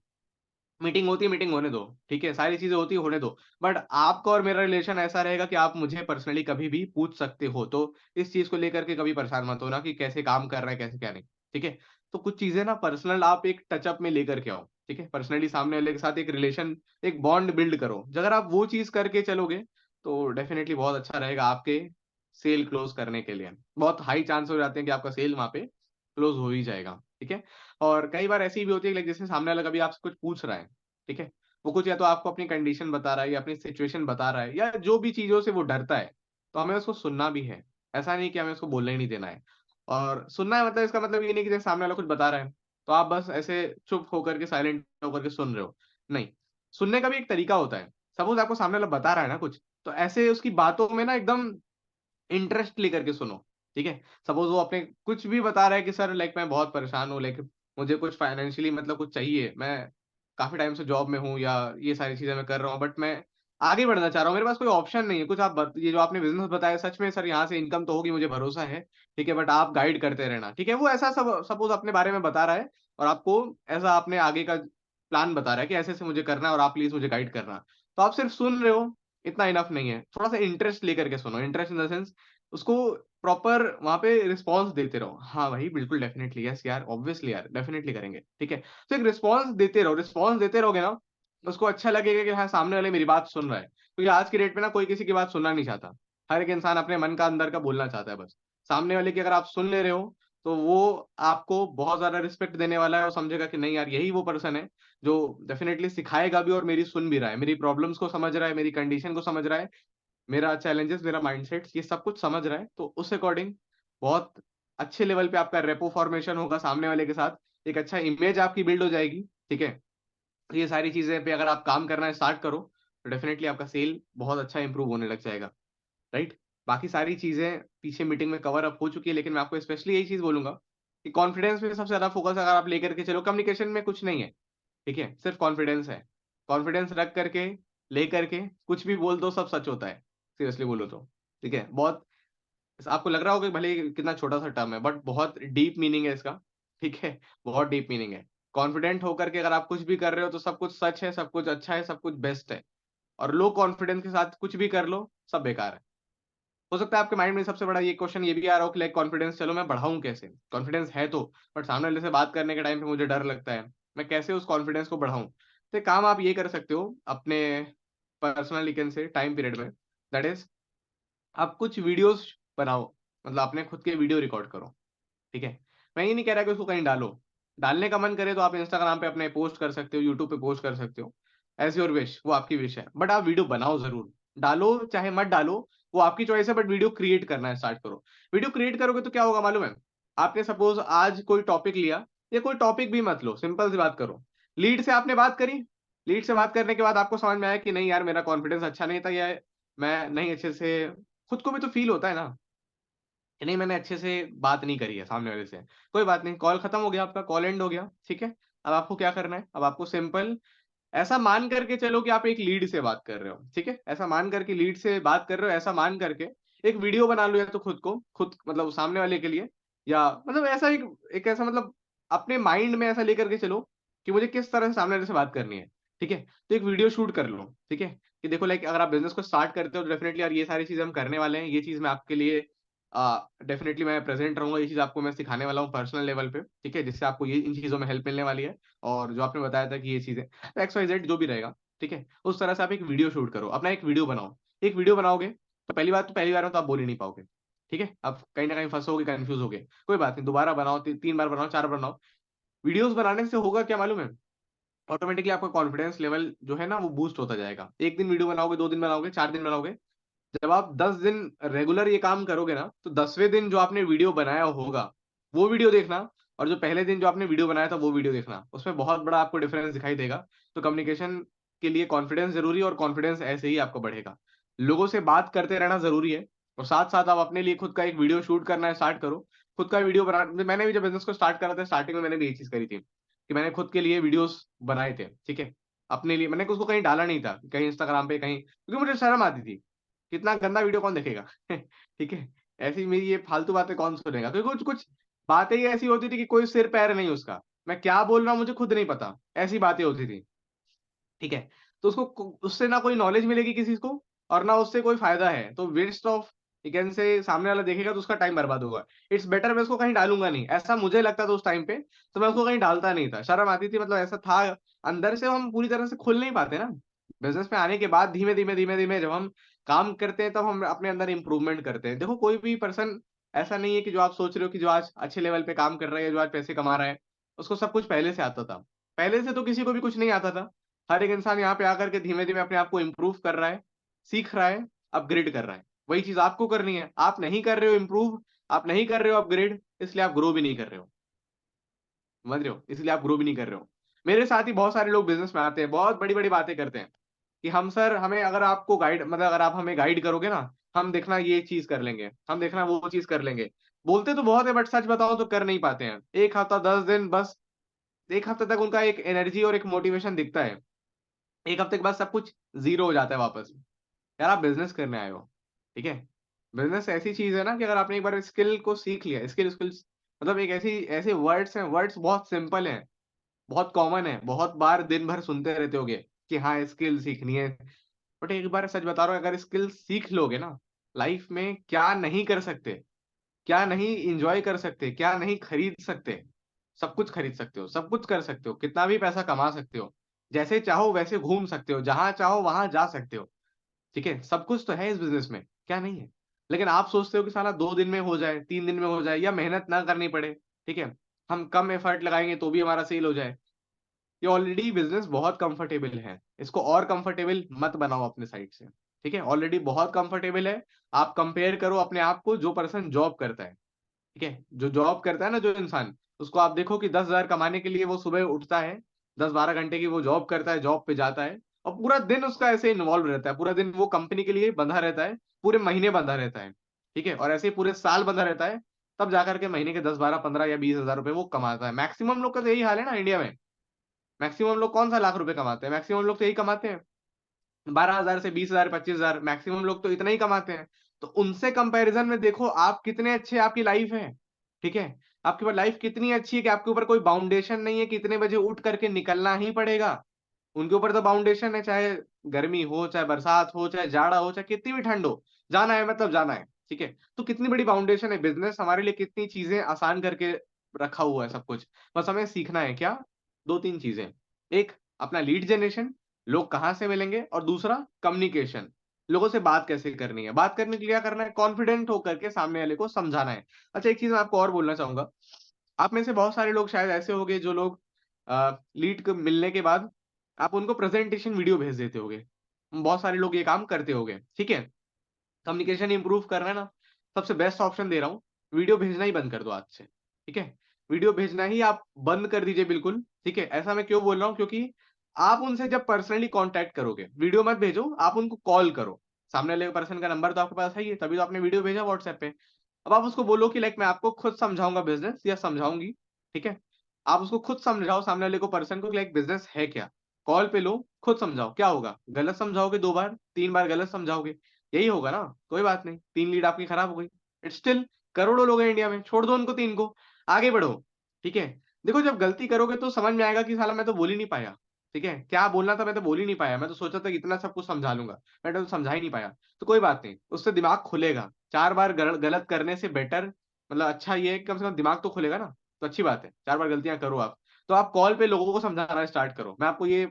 मीटिंग होती है, मीटिंग होने दो, ठीक है, सारी चीजें होती है, होने दो। बट आपका और मेरा रिलेशन ऐसा रहेगा कि आप मुझे पर्सनली कभी भी पूछ सकते हो। तो इस चीज को लेकर के कभी परेशान मत होना कि कैसे काम कर रहा है, कैसे क्या नहीं, ठीक है। तो कुछ चीजें ना पर्सनल आप एक टचअप में लेकर के आओ, ठीक है, पर्सनली सामने वाले के साथ एक रिलेशन, एक बॉन्ड बिल्ड करो। अगर आप वो चीज करके चलोगे, तो डेफिनेटली बहुत अच्छा रहेगा आपके सेल क्लोज करने के लिए। बहुत हाई चांस हो जाते हैं कि आपका सेल वहां पे क्लोज हो ही जाएगा, ठीक है। और कई बार ऐसी भी होती है, लाइक जैसे सामने वाला कभी आपसे कुछ पूछ रहा है, ठीक है, वो कुछ या तो आपको अपनी कंडीशन बता रहा है, या अपनी सिचुएशन बता रहा है, या जो भी चीजों से वो डरता है, तो हमें उसको सुनना भी है। ऐसा नहीं कि हमें उसको बोलने ही नहीं देना है। और सुनना है मतलब इसका मतलब ये नहीं कि जैसे सामने वाला कुछ बता रहा है, तो आप बस ऐसे चुप होकर के, साइलेंट होकर के सुन रहे हो। नहीं, सुनने का भी एक तरीका होता है। सपोज आपको सामने वाला बता रहा है ना कुछ, तो ऐसे उसकी बातों में ना एकदम इंटरेस्ट लेकर के सुनो, ठीक है। सपोज वो अपने कुछ भी बता रहा है कि सर लाइक मैं बहुत परेशान हूँ, लाइक मुझे कुछ फाइनेंशियली मतलब कुछ चाहिए, मैं काफी टाइम से जॉब में हूँ, या ये सारी चीजें मैं कर रहा हूँ, बट मैं आगे बढ़ना चाह रहा हूँ, मेरे पास कोई ऑप्शन नहीं है कुछ। ये जो आपने बिजनेस बताया, सच में सर यहाँ से इनकम तो होगी, मुझे भरोसा है, ठीक है, बट आप गाइड करते रहना, ठीक है। वो ऐसा सब सपोज अपने बारे में बता रहा है, और आपको ऐसा अपने आगे का प्लान बता रहा है कि ऐसे ऐसे मुझे करना है, और आप प्लीज मुझे गाइड करना। तो आप सिर्फ सुन रहे हो, इतना इनफ नहीं है, थोड़ा सा इंटरेस्ट लेकर के सुनो। इंटरेस्ट इन द सेंस, उसको प्रॉपर वहां पे रिस्पॉन्स देते रहो। हाँ भाई बिल्कुल, डेफिनेटली, यस यार, ऑब्वियसली यार, डेफिनेटली करेंगे, ठीक है। तो एक रिस्पॉन्स देते रहो, रिस्पॉन्स देते रहोगे ना, उसको अच्छा लगेगा कि हाँ सामने वाले मेरी बात सुन रहा है। क्योंकि आज की डेट में ना कोई किसी की बात सुनना नहीं चाहता। हर एक इंसान अपने मन का अंदर का बोलना चाहता है बस। सामने वाले की अगर आप सुन ले रहे हो, तो वो आपको बहुत ज्यादा रिस्पेक्ट देने वाला है, और समझेगा कि नहीं यार, यही वो पर्सन है जो डेफिनेटली सिखाएगा भी, और मेरी सुन भी रहा है, मेरी प्रॉब्लम्स को समझ रहा है, मेरी कंडीशन को समझ रहा है, मेरा चैलेंजेस, मेरा माइंडसेट, ये सब कुछ समझ रहा है। तो उस अकॉर्डिंग बहुत अच्छे लेवल पे आपका रेपो फॉर्मेशन होगा सामने वाले के साथ, एक अच्छा इमेज आपकी बिल्ड हो जाएगी, ठीक है। तो ये सारी चीजें पे अगर आप काम करना स्टार्ट करो, तो डेफिनेटली आपका सेल बहुत अच्छा इंप्रूव होने लग जाएगा, राइट। बाकी सारी चीजें पीछे मीटिंग में कवर अप हो चुकी है, लेकिन मैं आपको स्पेशली यही चीज बोलूंगा कि कॉन्फिडेंस पे सबसे ज्यादा फोकस अगर आप लेकर के चलो, कम्युनिकेशन में कुछ नहीं है, ठीक है, सिर्फ कॉन्फिडेंस है। कॉन्फिडेंस रख करके, लेकर के कुछ भी बोल दो, सब सच होता है, सीरियसली बोलो तो, ठीक है। बहुत आपको लग रहा होगा कि भले ही कितना छोटा सा टर्म है, बट बहुत डीप मीनिंग है इसका, ठीक है, बहुत डीप मीनिंग है। कॉन्फिडेंट होकर के अगर आप कुछ भी कर रहे हो, तो सब कुछ सच है, सब कुछ अच्छा है, सब कुछ बेस्ट है। और लो कॉन्फिडेंस के साथ कुछ भी कर लो, सब बेकार है। हो सकता है आपके माइंड में सबसे बड़ा ये क्वेश्चन ये भी आ रहा हो कि लाइक कॉन्फिडेंस चलो मैं बढ़ाऊं कैसे, कॉन्फिडेंस है तो, बट सामने वाले से बात करने के टाइम पे मुझे डर लगता है, मैं कैसे उस कॉन्फिडेंस को बढ़ाऊं। तो एक काम आप ये कर सकते हो अपने पर्सनल वीकेंड से टाइम पीरियड में, दैट इज आप कुछ वीडियोस बनाओ, मतलब अपने खुद के वीडियो रिकॉर्ड करो, ठीक है। मैं ये नहीं कह रहा कि उसको कहीं डालो, डालने का मन करे तो आप इंस्टाग्राम पे अपने पोस्ट कर सकते हो, यूट्यूब पे पोस्ट कर सकते हो, एज योर विश, वो आपकी विश है, बट आप वीडियो बनाओ जरूर। डालो चाहे मत डालो, वो आपकी चॉइस है, बट वीडियो क्रिएट करना स्टार्ट करो। वीडियो क्रिएट करोगे तो क्या होगा मालूम है, आपने सपोज आज कोई टॉपिक लिया, या कोई टॉपिक भी मत लो, सिंपल सी बात करो, लीड से आपने बात करी, लीड से बात करने के बाद आपको समझ में आया कि नहीं यार मेरा कॉन्फिडेंस अच्छा नहीं था, या मैं नहीं अच्छे से, खुद को भी तो फील होता है ना कि नहीं मैंने अच्छे से बात नहीं करी है सामने वाले से। कोई बात नहीं, कॉल खत्म हो गया, आपका कॉल एंड हो गया, ठीक है। अब आपको क्या करना है, अब आपको सिंपल ऐसा मान करके चलो कि आप एक लीड से बात कर रहे हो, ठीक है, ऐसा मान करके लीड से बात कर रहे हो, ऐसा मान करके एक वीडियो बना लो, या तो खुद को खुद मतलब सामने वाले के लिए, या मतलब ऐसा एक ऐसा मतलब अपने माइंड में ऐसा लेकर के चलो कि मुझे किस तरह से सामने वाले से बात करनी है, ठीक है। तो एक वीडियो शूट कर लो, ठीक है, कि देखो लाइक अगर आप बिजनेस को स्टार्ट करते हो, तो डेफिनेटली यार ये सारी चीजें हम करने वाले हैं, ये चीज मैं आपके लिए डेफिनेटली मैं प्रेजेंट रहूंगा, ये चीज आपको मैं सिखाने वाला हूँ पर्सनल लेवल पे, ठीक है, जिससे आपको ये इन चीजों में हेल्प मिलने वाली है। और जो आपने बताया था कि ये चीजें, तो एक्स वाई जेड जो भी रहेगा, ठीक है, उस तरह से आप एक वीडियो शूट करो, अपना एक वीडियो बनाओ। एक वीडियो बनाओगे तो पहली बात, तो पहली बार में तो आप बोल ही नहीं पाओगे, ठीक है, आप कहीं ना कहीं फंसोगे, कंफ्यूज होगे, कोई बात नहीं, दोबारा बनाओ, 3 बार बनाओ, 4 बार बनाओ। वीडियोस बनाने से होगा क्या मालूम है, ऑटोमेटिकली आपका कॉन्फिडेंस लेवल जो है ना वो बूस्ट होता जाएगा। एक दिन वीडियो बनाओगे, 2 दिन बनाओगे, 4 दिन बनाओगे, जब आप 10 दिन रेगुलर ये काम करोगे ना, तो 10वें दिन जो आपने वीडियो बनाया होगा, वो वीडियो देखना, और जो पहले दिन जो आपने वीडियो बनाया था वो वीडियो देखना, उसमें बहुत बड़ा आपको डिफरेंस दिखाई देगा। तो कम्युनिकेशन के लिए कॉन्फिडेंस जरूरी है, और कॉन्फिडेंस ऐसे ही आपको बढ़ेगा। लोगों से बात करते रहना जरूरी है, और साथ साथ आप अपने लिए खुद का एक वीडियो शूट करना स्टार्ट करो। खुद का वीडियो बना, मैंने भी जब बिजनेस को स्टार्ट करा था, स्टार्टिंग में मैंने भी ये चीज करी थी कि मैंने खुद के लिए वीडियोस बनाए थे, ठीक है। अपने लिए मैंने उसको कहीं डाला नहीं था, कहीं इंस्टाग्राम पे कहीं, क्योंकि मुझे शर्म आती थी, कितना गंदा वीडियो कौन देखेगा ठीक है। ऐसी मेरी ये फालतू बातें कौन सुनेगा, क्योंकि कुछ कुछ बातें ही ऐसी होती थी कि कोई सिर पैर नहीं उसका, मैं क्या बोल रहा हूँ मुझे खुद नहीं पता, ऐसी बातें होती थी, ठीक है। तो उससे ना कोई नॉलेज मिलेगी किसी को, और ना उससे कोई फायदा है, तो वेस्ट ऑफ, यू कैन से, सामने वाला देखेगा तो उसका टाइम बर्बाद होगा। इट्स बेटर मैं उसको कहीं डालूंगा नहीं, ऐसा मुझे लगता था उस टाइम पे, तो मैं उसको कहीं डालता नहीं था, शर्म आती थी, मतलब ऐसा था। अंदर से हम पूरी तरह से खुल नहीं पाते ना, बिजनेस में आने के बाद धीमे धीमे धीमे धीमे जब हम काम करते हैं, तब हम अपने अंदर इंप्रूवमेंट करते हैं। देखो कोई भी पर्सन ऐसा नहीं है कि जो आप सोच रहे हो कि जो आज अच्छे लेवल पे काम कर रहा है, जो आज पैसे कमा रहा है, उसको सब कुछ पहले से आता था। पहले से तो किसी को भी कुछ नहीं आता था। हर एक इंसान यहाँ पे आकर के धीमे धीमे अपने आप को इम्प्रूव कर रहा है, सीख रहा है, अपग्रेड कर रहा है। वही चीज आपको करनी है, आप नहीं कर रहे हो इम्प्रूव, आप नहीं कर रहे हो अपग्रेड, इसलिए आप ग्रो भी नहीं कर रहे हो, समझ रहे हो, इसलिए आप ग्रो भी नहीं कर रहे हो। मेरे साथ ही बहुत सारे लोग बिजनेस में आते हैं, बहुत बड़ी बड़ी बातें करते हैं कि हम सर, हमें अगर आपको गाइड, मतलब अगर आप हमें गाइड करोगे ना, हम देखना ये चीज कर लेंगे, हम देखना वो चीज कर लेंगे। बोलते तो बहुत है, बट सच बताओ तो कर नहीं पाते हैं। एक हफ्ता 10 दिन बस, एक हफ्ते तक उनका एक एनर्जी और एक मोटिवेशन दिखता है, एक हफ्ते के बाद सब कुछ जीरो हो जाता है वापस। यार आप बिजनेस करने आए हो, ठीक है। बिजनेस ऐसी चीज है ना कि अगर आपने एक बार स्किल को सीख लिया, स्किल्स, मतलब एक ऐसी ऐसे वर्ड्स हैं, वर्ड्स बहुत सिंपल हैं, बहुत कॉमन है, बहुत बार दिन भर सुनते रहते होगे कि हाँ स्किल सीखनी है, बट एक बार सच बता रहा हूँ, अगर स्किल सीख लोगे ना, लाइफ में क्या नहीं कर सकते, क्या नहीं इंजॉय कर सकते, क्या नहीं खरीद सकते, सब कुछ खरीद सकते हो, सब कुछ कर सकते हो, कितना भी पैसा कमा सकते हो, जैसे चाहो वैसे घूम सकते हो, जहां चाहो वहां जा सकते हो, ठीक है। सब कुछ तो है इस बिजनेस में, क्या नहीं है। लेकिन आप सोचते हो कि साला 2 दिन में हो जाए, 3 दिन में हो जाए, या मेहनत ना करनी पड़े, ठीक है, हम कम एफर्ट लगाएंगे तो भी हमारा सेल हो जाए। ये ऑलरेडी बिजनेस बहुत कंफर्टेबल है, इसको और कंफर्टेबल मत बनाओ अपने साइड से, ठीक है। ऑलरेडी बहुत कंफर्टेबल है। आप कंपेयर करो अपने आप को जो पर्सन जॉब करता है, ठीक है, जो जॉब करता है ना, जो इंसान, उसको आप देखो कि 10,000 कमाने के लिए वो सुबह उठता है, 10-12 घंटे की वो जॉब करता है, जॉब पे जाता है, और पूरा दिन उसका ऐसे इन्वॉल्व रहता है, पूरा दिन वो कंपनी के लिए बंधा रहता है, पूरे महीने बंधा रहता है, ठीक है, और ऐसे ही पूरे साल बंधा रहता है, तब जाकर के महीने के 10, 12, 15 या 20 हजार रुपए वो कमाता है। मैक्सिमम लोग का तो यही हाल है ना इंडिया में। मैक्सिमम लोग कौन सा लाख रुपए कमाते हैं, मैक्सिमम लोग तो यही कमाते हैं 12,000 से 20,000, 25,000, मैक्सिमम लोग तो इतना ही कमाते हैं। तो उनसे कंपैरिजन में देखो आप कितने अच्छे आपकी लाइफ है, ठीक है। आपकी ऊपर लाइफ कितनी अच्छी है कि आपके ऊपर कोई बाउंडेशन नहीं है कि इतने बजे उठ करके निकलना ही पड़ेगा। उनके ऊपर तो बाउंडेशन है, चाहे गर्मी हो, चाहे बरसात हो, चाहे जाड़ा हो, चाहे कितनी भी ठंड हो, जाना है मतलब जाना है, ठीक है। तो कितनी बड़ी बाउंडेशन है, बिजनेस हमारे लिए कितनी चीजें आसान करके रखा हुआ है सब कुछ। बस हमें सीखना है क्या, 2-3 चीजें। एक, अपना लीड जनरेशन, लोग कहाँ से मिलेंगे, और दूसरा कम्युनिकेशन, लोगों से बात कैसे करनी है। बात करने के लिए क्या करना है, कॉन्फिडेंट होकर के सामने वाले को समझाना है। अच्छा एक चीज मैं आपको और बोलना चाहूंगा, आप में से बहुत सारे लोग शायद ऐसे होंगे जो लोग लीड को मिलने के बाद आप उनको प्रेजेंटेशन वीडियो भेज देते होगे। बहुत सारे लोग ये काम करते होंगे, ठीक है। कम्युनिकेशन इंप्रूव करना है ना, सबसे बेस्ट ऑप्शन दे रहा हूँ, वीडियो भेजना ही बंद कर दो आज से, ठीक है। वीडियो भेजना ही आप बंद कर दीजिए बिल्कुल, ठीक है। ऐसा मैं क्यों बोल रहा हूँ, क्योंकि आप उनसे जब पर्सनली कांटेक्ट करोगे, वीडियो मत भेजो, आप उनको कॉल करो। सामने वाले पर्सन का नंबर तो आपके पास है ही है, तभी तो आपने वीडियो भेजा व्हाट्सएप पे। अब आप उसको बोलो कि लाइक मैं आपको खुद समझाऊंगा बिजनेस, या समझाऊंगी, ठीक है। आप उसको खुद समझाओ सामने वाले को, पर्सन को, लाइक बिजनेस है क्या, कॉल पे लो, खुद समझाओ। क्या होगा, गलत समझाओगे 2 बार 3 बार गलत समझाओगे, यही होगा ना, कोई बात नहीं, 3 लीड आपकी खराब हो गई, इट्स स्टिल करोड़ों लोग हैं इंडिया में, छोड़ दो उनको 3 को, आगे बढ़ो, ठीक है। देखो जब गलती करोगे तो समझ में आएगा कि साला मैं तो बोल ही नहीं पाया, ठीक है, क्या बोलना था मैं तो बोल ही नहीं पाया, मैं तो सोचा था कि इतना सब कुछ समझा लूंगा, मैं तो समझा ही नहीं पाया। तो कोई बात नहीं, उससे दिमाग खुलेगा, 4 बार गलत करने से बेटर, मतलब अच्छा ये है कि कम से कम दिमाग तो खुलेगा ना। तो अच्छी बात है, 4 बार गलतियां करो आप। तो आप कॉल पे लोगों को समझाना स्टार्ट करो। मैं आपको ये,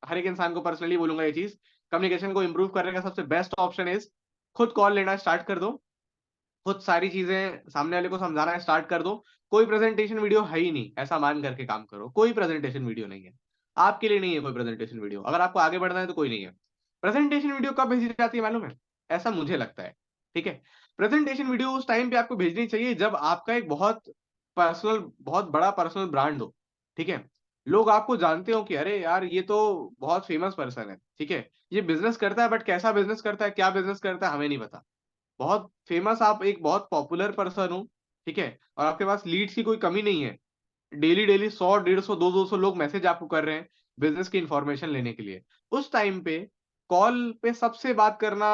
हर एक इंसान को पर्सनली बोलूंगा ये चीज, कम्युनिकेशन को इंप्रूव करने का सबसे बेस्ट ऑप्शन इज, खुद कॉल लेना स्टार्ट कर दो, खुद सारी चीजें सामने वाले को समझाना स्टार्ट कर दो। कोई प्रेजेंटेशन वीडियो है ही नहीं, ऐसा मान करके काम करो, कोई प्रेजेंटेशन वीडियो नहीं है, आपके लिए नहीं है कोई प्रेजेंटेशन वीडियो। अगर आपको आगे बढ़ना है तो कोई नहीं है। प्रेजेंटेशन वीडियो कब भेजी जाती है मालूम है, ऐसा मुझे लगता है। ठीक है, प्रेजेंटेशन वीडियो उस टाइम पे आपको भेजनी चाहिए जब आपका एक बहुत बड़ा पर्सनल ब्रांड हो। ठीक है, लोग आपको जानते हो कि अरे यार ये तो बहुत फेमस पर्सन है। ठीक है, ये बिजनेस करता है, बट कैसा बिजनेस करता है, क्या बिजनेस करता है, हमें नहीं पता। बहुत फेमस, आप एक बहुत पॉपुलर पर्सन हो। ठीक है, और आपके पास लीड्स की कोई कमी नहीं है। डेली डेली 100, 150, 200 लोग मैसेज आपको कर रहे हैं बिजनेस की इंफॉर्मेशन लेने के लिए। उस टाइम पे कॉल पे सबसे बात करना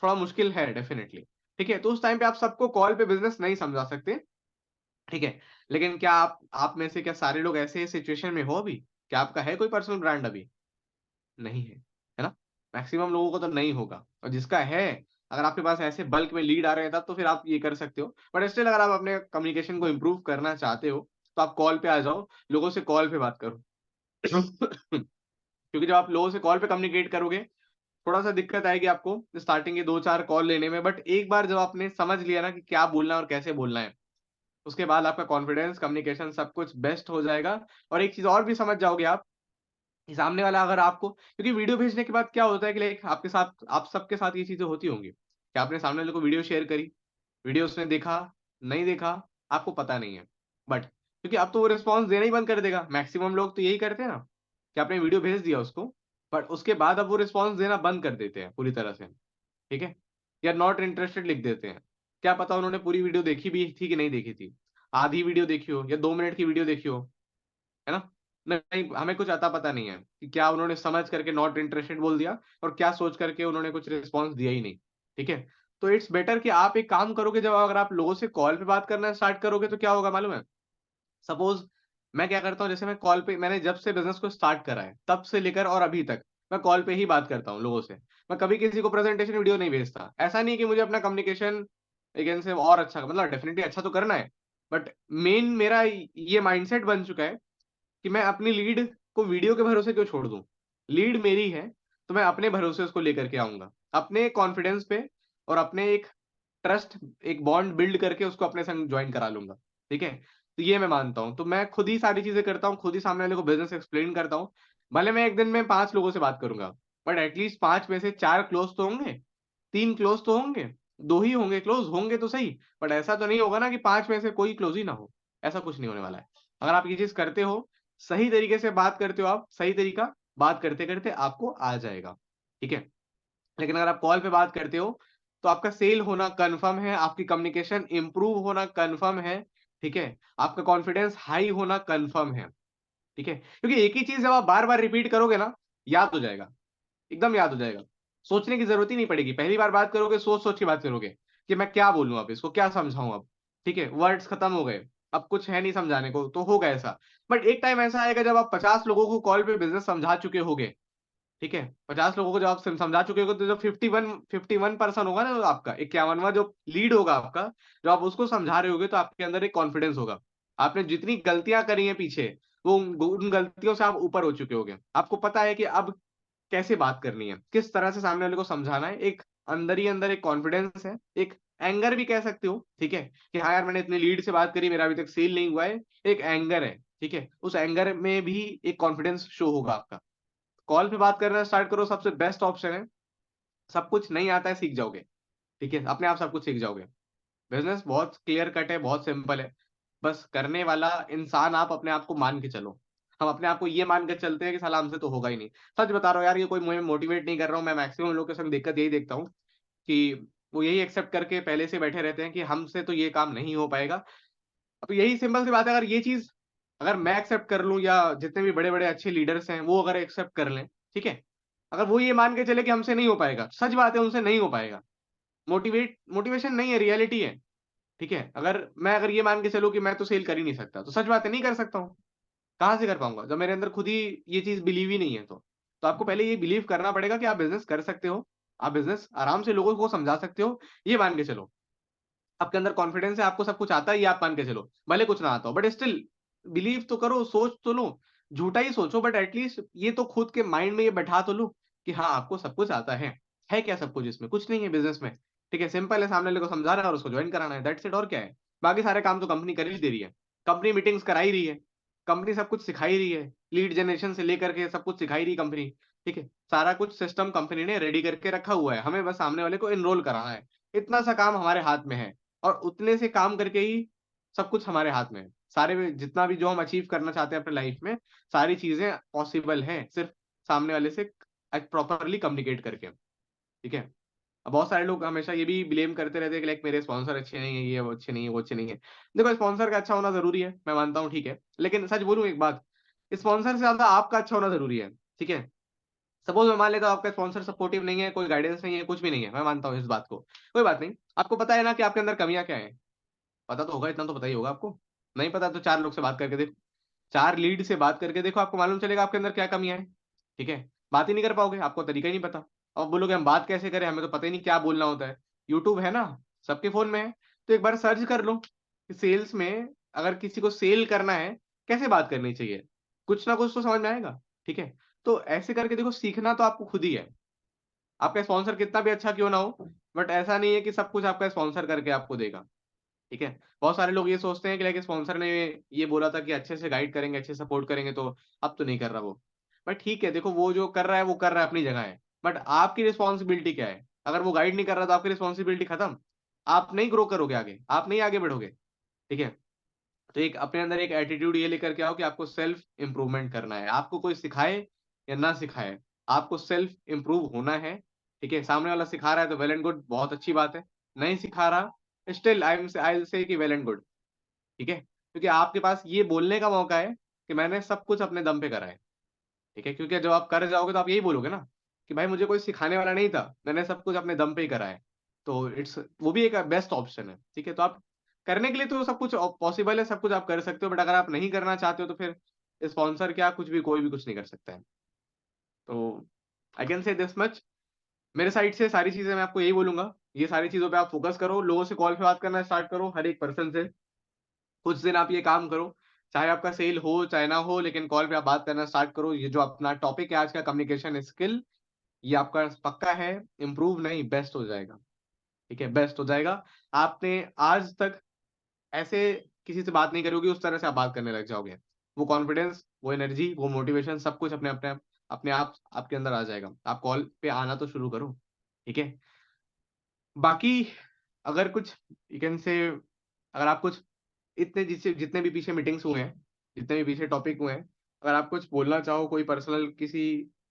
थोड़ा मुश्किल है डेफिनेटली। ठीक है, तो उस टाइम पे आप सबको कॉल पे बिजनेस नहीं समझा सकते। ठीक है, लेकिन क्या आप में से क्या सारे लोग ऐसे सिचुएशन में हो अभी? क्या आपका है कोई पर्सनल ब्रांड अभी? नहीं है ना? मैक्सिमम लोगों को तो नहीं होगा, और जिसका है, अगर आपके पास ऐसे बल्क में लीड आ रहे हैं तब तो फिर आप ये कर सकते हो। बट स्टिल अगर आप अपने कम्युनिकेशन को इम्प्रूव करना चाहते हो तो आप कॉल पे आ जाओ, लोगों से कॉल पे बात करो। क्योंकि जब आप लोगों से कॉल पे कम्युनिकेट करोगे, थोड़ा सा दिक्कत आएगी आपको स्टार्टिंग के 2-4 कॉल लेने में, बट एक बार जब आपने समझ लिया ना कि क्या बोलना है और कैसे बोलना है, उसके बाद आपका कॉन्फिडेंस, कम्युनिकेशन सब कुछ बेस्ट हो जाएगा। और एक चीज और भी समझ जाओगे आप कि सामने वाला अगर आपको, क्योंकि वीडियो भेजने के बाद क्या होता है कि लाइक आपके साथ, आप सबके साथ ये चीजें होती होंगी कि आपने सामने वाले को वीडियो शेयर करी, वीडियो उसने देखा, नहीं देखा, आपको पता नहीं है। बट क्योंकि अब तो वो रिस्पॉन्स देना ही बंद कर देगा, मैक्सिमम लोग तो यही करते हैं ना कि आपने वीडियो भेज दिया उसको, बट उसके बाद अब वो रिस्पॉन्स देना बंद कर देते हैं पूरी तरह से। ठीक है, या नॉट इंटरेस्टेड लिख देते हैं। क्या पता उन्होंने पूरी वीडियो देखी भी थी कि नहीं देखी थी, आधी वीडियो देखी हो या 2 मिनट की वीडियो देखी हो, है ना? नहीं, हमें कुछ अता पता नहीं है कि क्या उन्होंने समझ करके नॉट इंटरेस्टेड बोल दिया और क्या सोच करके उन्होंने कुछ रिस्पॉन्स दिया ही नहीं। ठीक है, तो इट्स बेटर कि आप एक काम करोगे, जब अगर आप लोगों से कॉल पे बात करना स्टार्ट करोगे तो क्या होगा मालूम है? सपोज मैं क्या करता हूँ, जैसे मैं कॉल पे, मैंने जब से बिजनेस को स्टार्ट करा है तब से लेकर और अभी तक मैं कॉल पे ही बात करता हूँ लोगों से। मैं कभी किसी को प्रेजेंटेशन वीडियो नहीं भेजता। ऐसा नहीं कि मुझे अपना कम्युनिकेशन अगेन से और अच्छा, मतलब डेफिनेटली अच्छा तो करना है, बट मेन मेरा ये माइंडसेट बन चुका है कि मैं अपनी लीड को वीडियो के भरोसे क्यों छोड़ दूं। लीड मेरी है, तो मैं अपने भरोसे उसको लेकर के आऊंगा, अपने कॉन्फिडेंस पे, और अपने एक ट्रस्ट, एक बॉन्ड बिल्ड करके उसको अपने संग ज्वाइन करा लूंगा। ठीक है, तो ये मैं मानता हूँ, तो मैं खुद ही सारी चीजें करता हूँ, खुद ही सामने वाले को बिजनेस एक्सप्लेन करता हूँ। भले मैं एक दिन में 5 लोगों से बात करूंगा, बट एटलीस्ट 5 में से 4 क्लोज तो होंगे, 3 क्लोज तो होंगे, 2 ही होंगे क्लोज, होंगे तो सही। बट ऐसा तो नहीं होगा ना कि 5 में से कोई क्लोज ही ना हो। ऐसा कुछ नहीं होने वाला है। अगर आप ये चीज करते हो, सही तरीके से बात करते हो, आप सही तरीका बात करते करते आपको आ जाएगा। ठीक है, लेकिन अगर आप कॉल पे बात करते हो तो आपका सेल होना कंफर्म है, आपकी कम्युनिकेशन इंप्रूव होना कंफर्म है। ठीक है, आपका कॉन्फिडेंस हाई होना कंफर्म है। ठीक है, क्योंकि एक ही चीज जब आप बार बार रिपीट करोगे ना, याद हो जाएगा, एकदम याद हो जाएगा। सोचने की जरूरत ही नहीं पड़ेगी, पहली बार बात करोगे सोच सोच के बात करोगे कि मैं क्या बोलूं, अब इसको क्या समझाऊं अब। ठीक है, वर्ड्स खत्म हो गए, अब कुछ है नहीं समझाने को, तो होगा ऐसा। बट एक टाइम ऐसा आएगा जब आप 50 लोगों को कॉल पे बिजनेस समझा चुके होगे। ठीक है, 50 लोगों को जब आप समझा चुके होगे, तो जो 51 पर्सन होगा ना, जो आपका 51वां जो लीड होगा आपका, जो आप उसको समझा रहे होगे, तो आपके अंदर एक कॉन्फिडेंस होगा। आपने जितनी गलतियां करी हैं पीछे, वो उन गलतियों से आप ऊपर हो चुके होगे। आपको पता है कि अब कैसे बात करनी है, किस तरह से सामने वाले को समझाना है। एक अंदर ही अंदर एक कॉन्फिडेंस है, एक एंगर भी कह सकते हो। ठीक है, कि हाँ यार मैंने इतनी लीड से बात करी, मेरा अभी तक सेल नहीं हुआ है, एक एंगर है। ठीक है, उस एंगर में भी एक कॉन्फिडेंस शो होगा आपका। कॉल पे बात करना स्टार्ट करो, सबसे बेस्ट ऑप्शन है। सब कुछ नहीं आता है, सीख जाओगे। ठीक है, अपने आप सब कुछ सीख जाओगे। बिजनेस बहुत क्लियर कट है, बहुत सिंपल है। बस करने वाला इंसान आप अपने आप को मान के चलो। हम अपने आप को ये मान के चलते हैं कि साला हमसे तो होगा ही नहीं। सच बता रहा हूँ यार, ये कोई मुझे मोटिवेट नहीं कर रहा हूँ, मैं मैक्सिमम लोगों के संग दिक्कत यही देखता हूँ कि वो यही एक्सेप्ट करके पहले से बैठे रहते हैं कि हमसे तो ये काम नहीं हो पाएगा। अब यही सिंपल सी बात है, अगर ये चीज, अगर मैं एक्सेप्ट कर लूं, या जितने भी बड़े बड़े अच्छे लीडर्स हैं वो अगर एक्सेप्ट कर लें, ठीक है, अगर वो ये मान के चले कि हमसे नहीं हो पाएगा, सच बात है उनसे नहीं हो पाएगा। मोटिवेशन नहीं है, रियलिटी है। ठीक है, अगर ये मान के चलूं कि मैं तो सेल कर ही नहीं सकता, तो सच बात है नहीं कर सकता हूँ। कहाँ से कर पाऊंगा जब मेरे अंदर खुद ही ये चीज बिलीव ही नहीं है? तो आपको पहले ये बिलीव करना पड़ेगा कि आप बिजनेस कर सकते हो, आप बिजनेस आराम से लोगों को समझा सकते हो। ये मान के चलो, आपके अंदर कॉन्फिडेंस है, आपको सब कुछ आता है, ये आप मान के चलो। भले कुछ ना आता हो, बट स्टिल बिलीव तो करो, सोच तो लो। झूठा ही सोचो, बट एटलीस्ट ये तो खुद के माइंड में ये बैठा तो लो कि हाँ आपको सब कुछ आता है। क्या सब कुछ? इसमें कुछ नहीं है बिजनेस में। ठीक है, सिंपल है, सामने वाले को समझाना है और उसको ज्वाइन कराना है, दैट्स इट। और क्या है? बाकी सारे काम तो कंपनी कर ही दे रही है। कंपनी मीटिंग्स करा ही रही है, कंपनी सब कुछ सिखा ही रही है, लीड जनरेशन से लेकर के सब कुछ सिखाई रही कंपनी। ठीक है, सारा कुछ सिस्टम कंपनी ने रेडी करके रखा हुआ है, हमें बस सामने वाले को एनरोल कराना है। इतना सा काम हमारे हाथ में है, और उतने से काम करके ही सब कुछ हमारे हाथ में है। जितना भी जो हम अचीव करना चाहते हैं अपने लाइफ में, सारी चीजें पॉसिबल हैं सिर्फ सामने वाले से प्रॉपरली कम्युनिकेट करके। ठीक है, अब बहुत सारे लोग हमेशा ये भी ब्लेम करते रहते हैं कि लाइक मेरे स्पॉन्सर अच्छे नहीं है, ये वो अच्छे नहीं है, वो अच्छे नहीं है। देखो, स्पॉन्सर का अच्छा होना जरूरी है, मैं मानता हूँ, ठीक है, लेकिन सच बोलूं एक बात, स्पॉन्सर से ज्यादा आपका अच्छा होना जरूरी है। ठीक है, सपोज मैं मान लेता हूं आपका स्पॉन्सर सपोर्टिव नहीं है, कोई गाइडेंस नहीं है, कुछ भी नहीं है, मैं मानता हूँ इस बात को, कोई बात नहीं। आपको पता है ना कि आपके अंदर कमियां क्या है, पता तो होगा, इतना तो पता ही होगा आपको। नहीं पता तो चार लोग से बात करके देखो, चार लीड से बात करके देखो, आपको मालूम चलेगा आपके अंदर क्या कमियां है। ठीक है, बात ही नहीं कर पाओगे, आपको तरीका ही नहीं पता। अब बोलोगे हम बात कैसे करें, हमें तो पता ही नहीं क्या बोलना होता है। यूट्यूब है ना, सबके फोन में है, तो एक बार सर्च कर लो कि सेल्स में अगर किसी को सेल करना है, कैसे बात करनी चाहिए, कुछ ना कुछ तो समझ में आएगा। ठीक है, तो ऐसे करके देखो, सीखना तो आपको खुद ही है। आपका स्पॉन्सर कितना भी अच्छा क्यों ना हो, बट ऐसा नहीं है कि सब कुछ आपका स्पॉन्सर करके आपको देगा। ठीक है, बहुत सारे लोग ये सोचते हैं कि लाइक स्पॉन्सर ने ये बोला था कि अच्छे से गाइड करेंगे, अच्छे सपोर्ट करेंगे, तो अब तो नहीं कर रहा वो। बट ठीक है, देखो, वो जो कर रहा है वो कर रहा है, अपनी जगह है, बट आपकी रिस्पॉन्सिबिलिटी क्या है? अगर वो गाइड नहीं कर रहा तो आपकी रिस्पॉन्सिबिलिटी खत्म, आप नहीं ग्रो करोगे आगे, आप नहीं आगे बढ़ोगे। ठीक है, तो एक अपने अंदर एक एटीट्यूड ये लेकर के आओ कि आपको सेल्फ इंप्रूवमेंट करना है, आपको कोई सिखाए या ना सिखाए, आपको सेल्फ इंप्रूव होना है। ठीक है, सामने वाला सिखा रहा है तो वेल एंड गुड, बहुत अच्छी बात है। नहीं सिखा रहा, स्टिल आई विल से कि वेल एंड गुड। ठीक है, क्योंकि आपके पास ये बोलने का मौका है कि मैंने सब कुछ अपने दम पे करा है। ठीक है, क्योंकि जब आप कर जाओगे तो आप यही बोलोगे ना कि भाई मुझे कोई सिखाने वाला नहीं था, मैंने सब कुछ अपने दम पे ही करा है। तो इट्स वो भी एक बेस्ट ऑप्शन है। ठीक है, तो आप करने के लिए तो सब कुछ पॉसिबल है, सब कुछ आप कर सकते हो, बट अगर आप नहीं करना चाहते हो तो फिर स्पॉन्सर क्या, कुछ भी, कोई भी कुछ नहीं कर सकता है। तो I can say this much, मेरे साइड से सारी चीजें मैं आपको यही बोलूंगा। ये सारी चीजों पे आप फोकस करो, लोगों से कॉल पे बात करना स्टार्ट करो, हर एक पर्सन से कुछ दिन आप ये काम करो, चाहे आपका सेल हो चाहे ना हो, लेकिन कॉल पे आप बात करना स्टार्ट करो। ये जो अपना टॉपिक है आज का, कम्युनिकेशन स्किल, ये आपका पक्का है, इम्प्रूव नहीं बेस्ट हो जाएगा। ठीक है, बेस्ट हो जाएगा। आपने आज तक ऐसे किसी से बात नहीं करी होगी, उस तरह से आप बात करने लग जाओगे। वो कॉन्फिडेंस, वो एनर्जी, वो मोटिवेशन, सब कुछ अपने आप आपके अंदर आ जाएगा। आप कॉल पे आना तो शुरू करो। ठीक है, बाकी अगर कुछ यू कैन से, अगर आप कुछ जितने भी पीछे मीटिंग्स हुए हैं, जितने भी पीछे टॉपिक हुए हैं, अगर आप कुछ बोलना चाहो, कोई पर्सनल किसी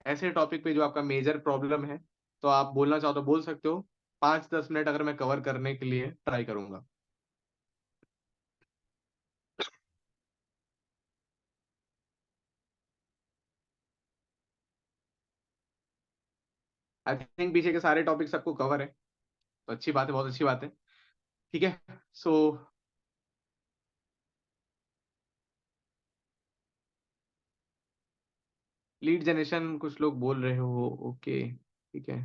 ऐसे टॉपिक पे जो आपका मेजर प्रॉब्लम है, तो आप बोलना चाहो तो बोल सकते हो। 5-10 मिनट अगर मैं कवर करने के लिए ट्राई करूंगा। आई थिंक पीछे के सारे टॉपिक सबको कवर है, तो अच्छी बात है, बहुत अच्छी बात है। ठीक है, सो लीड जनरेशन कुछ लोग बोल रहे हो, ओके, ठीक है।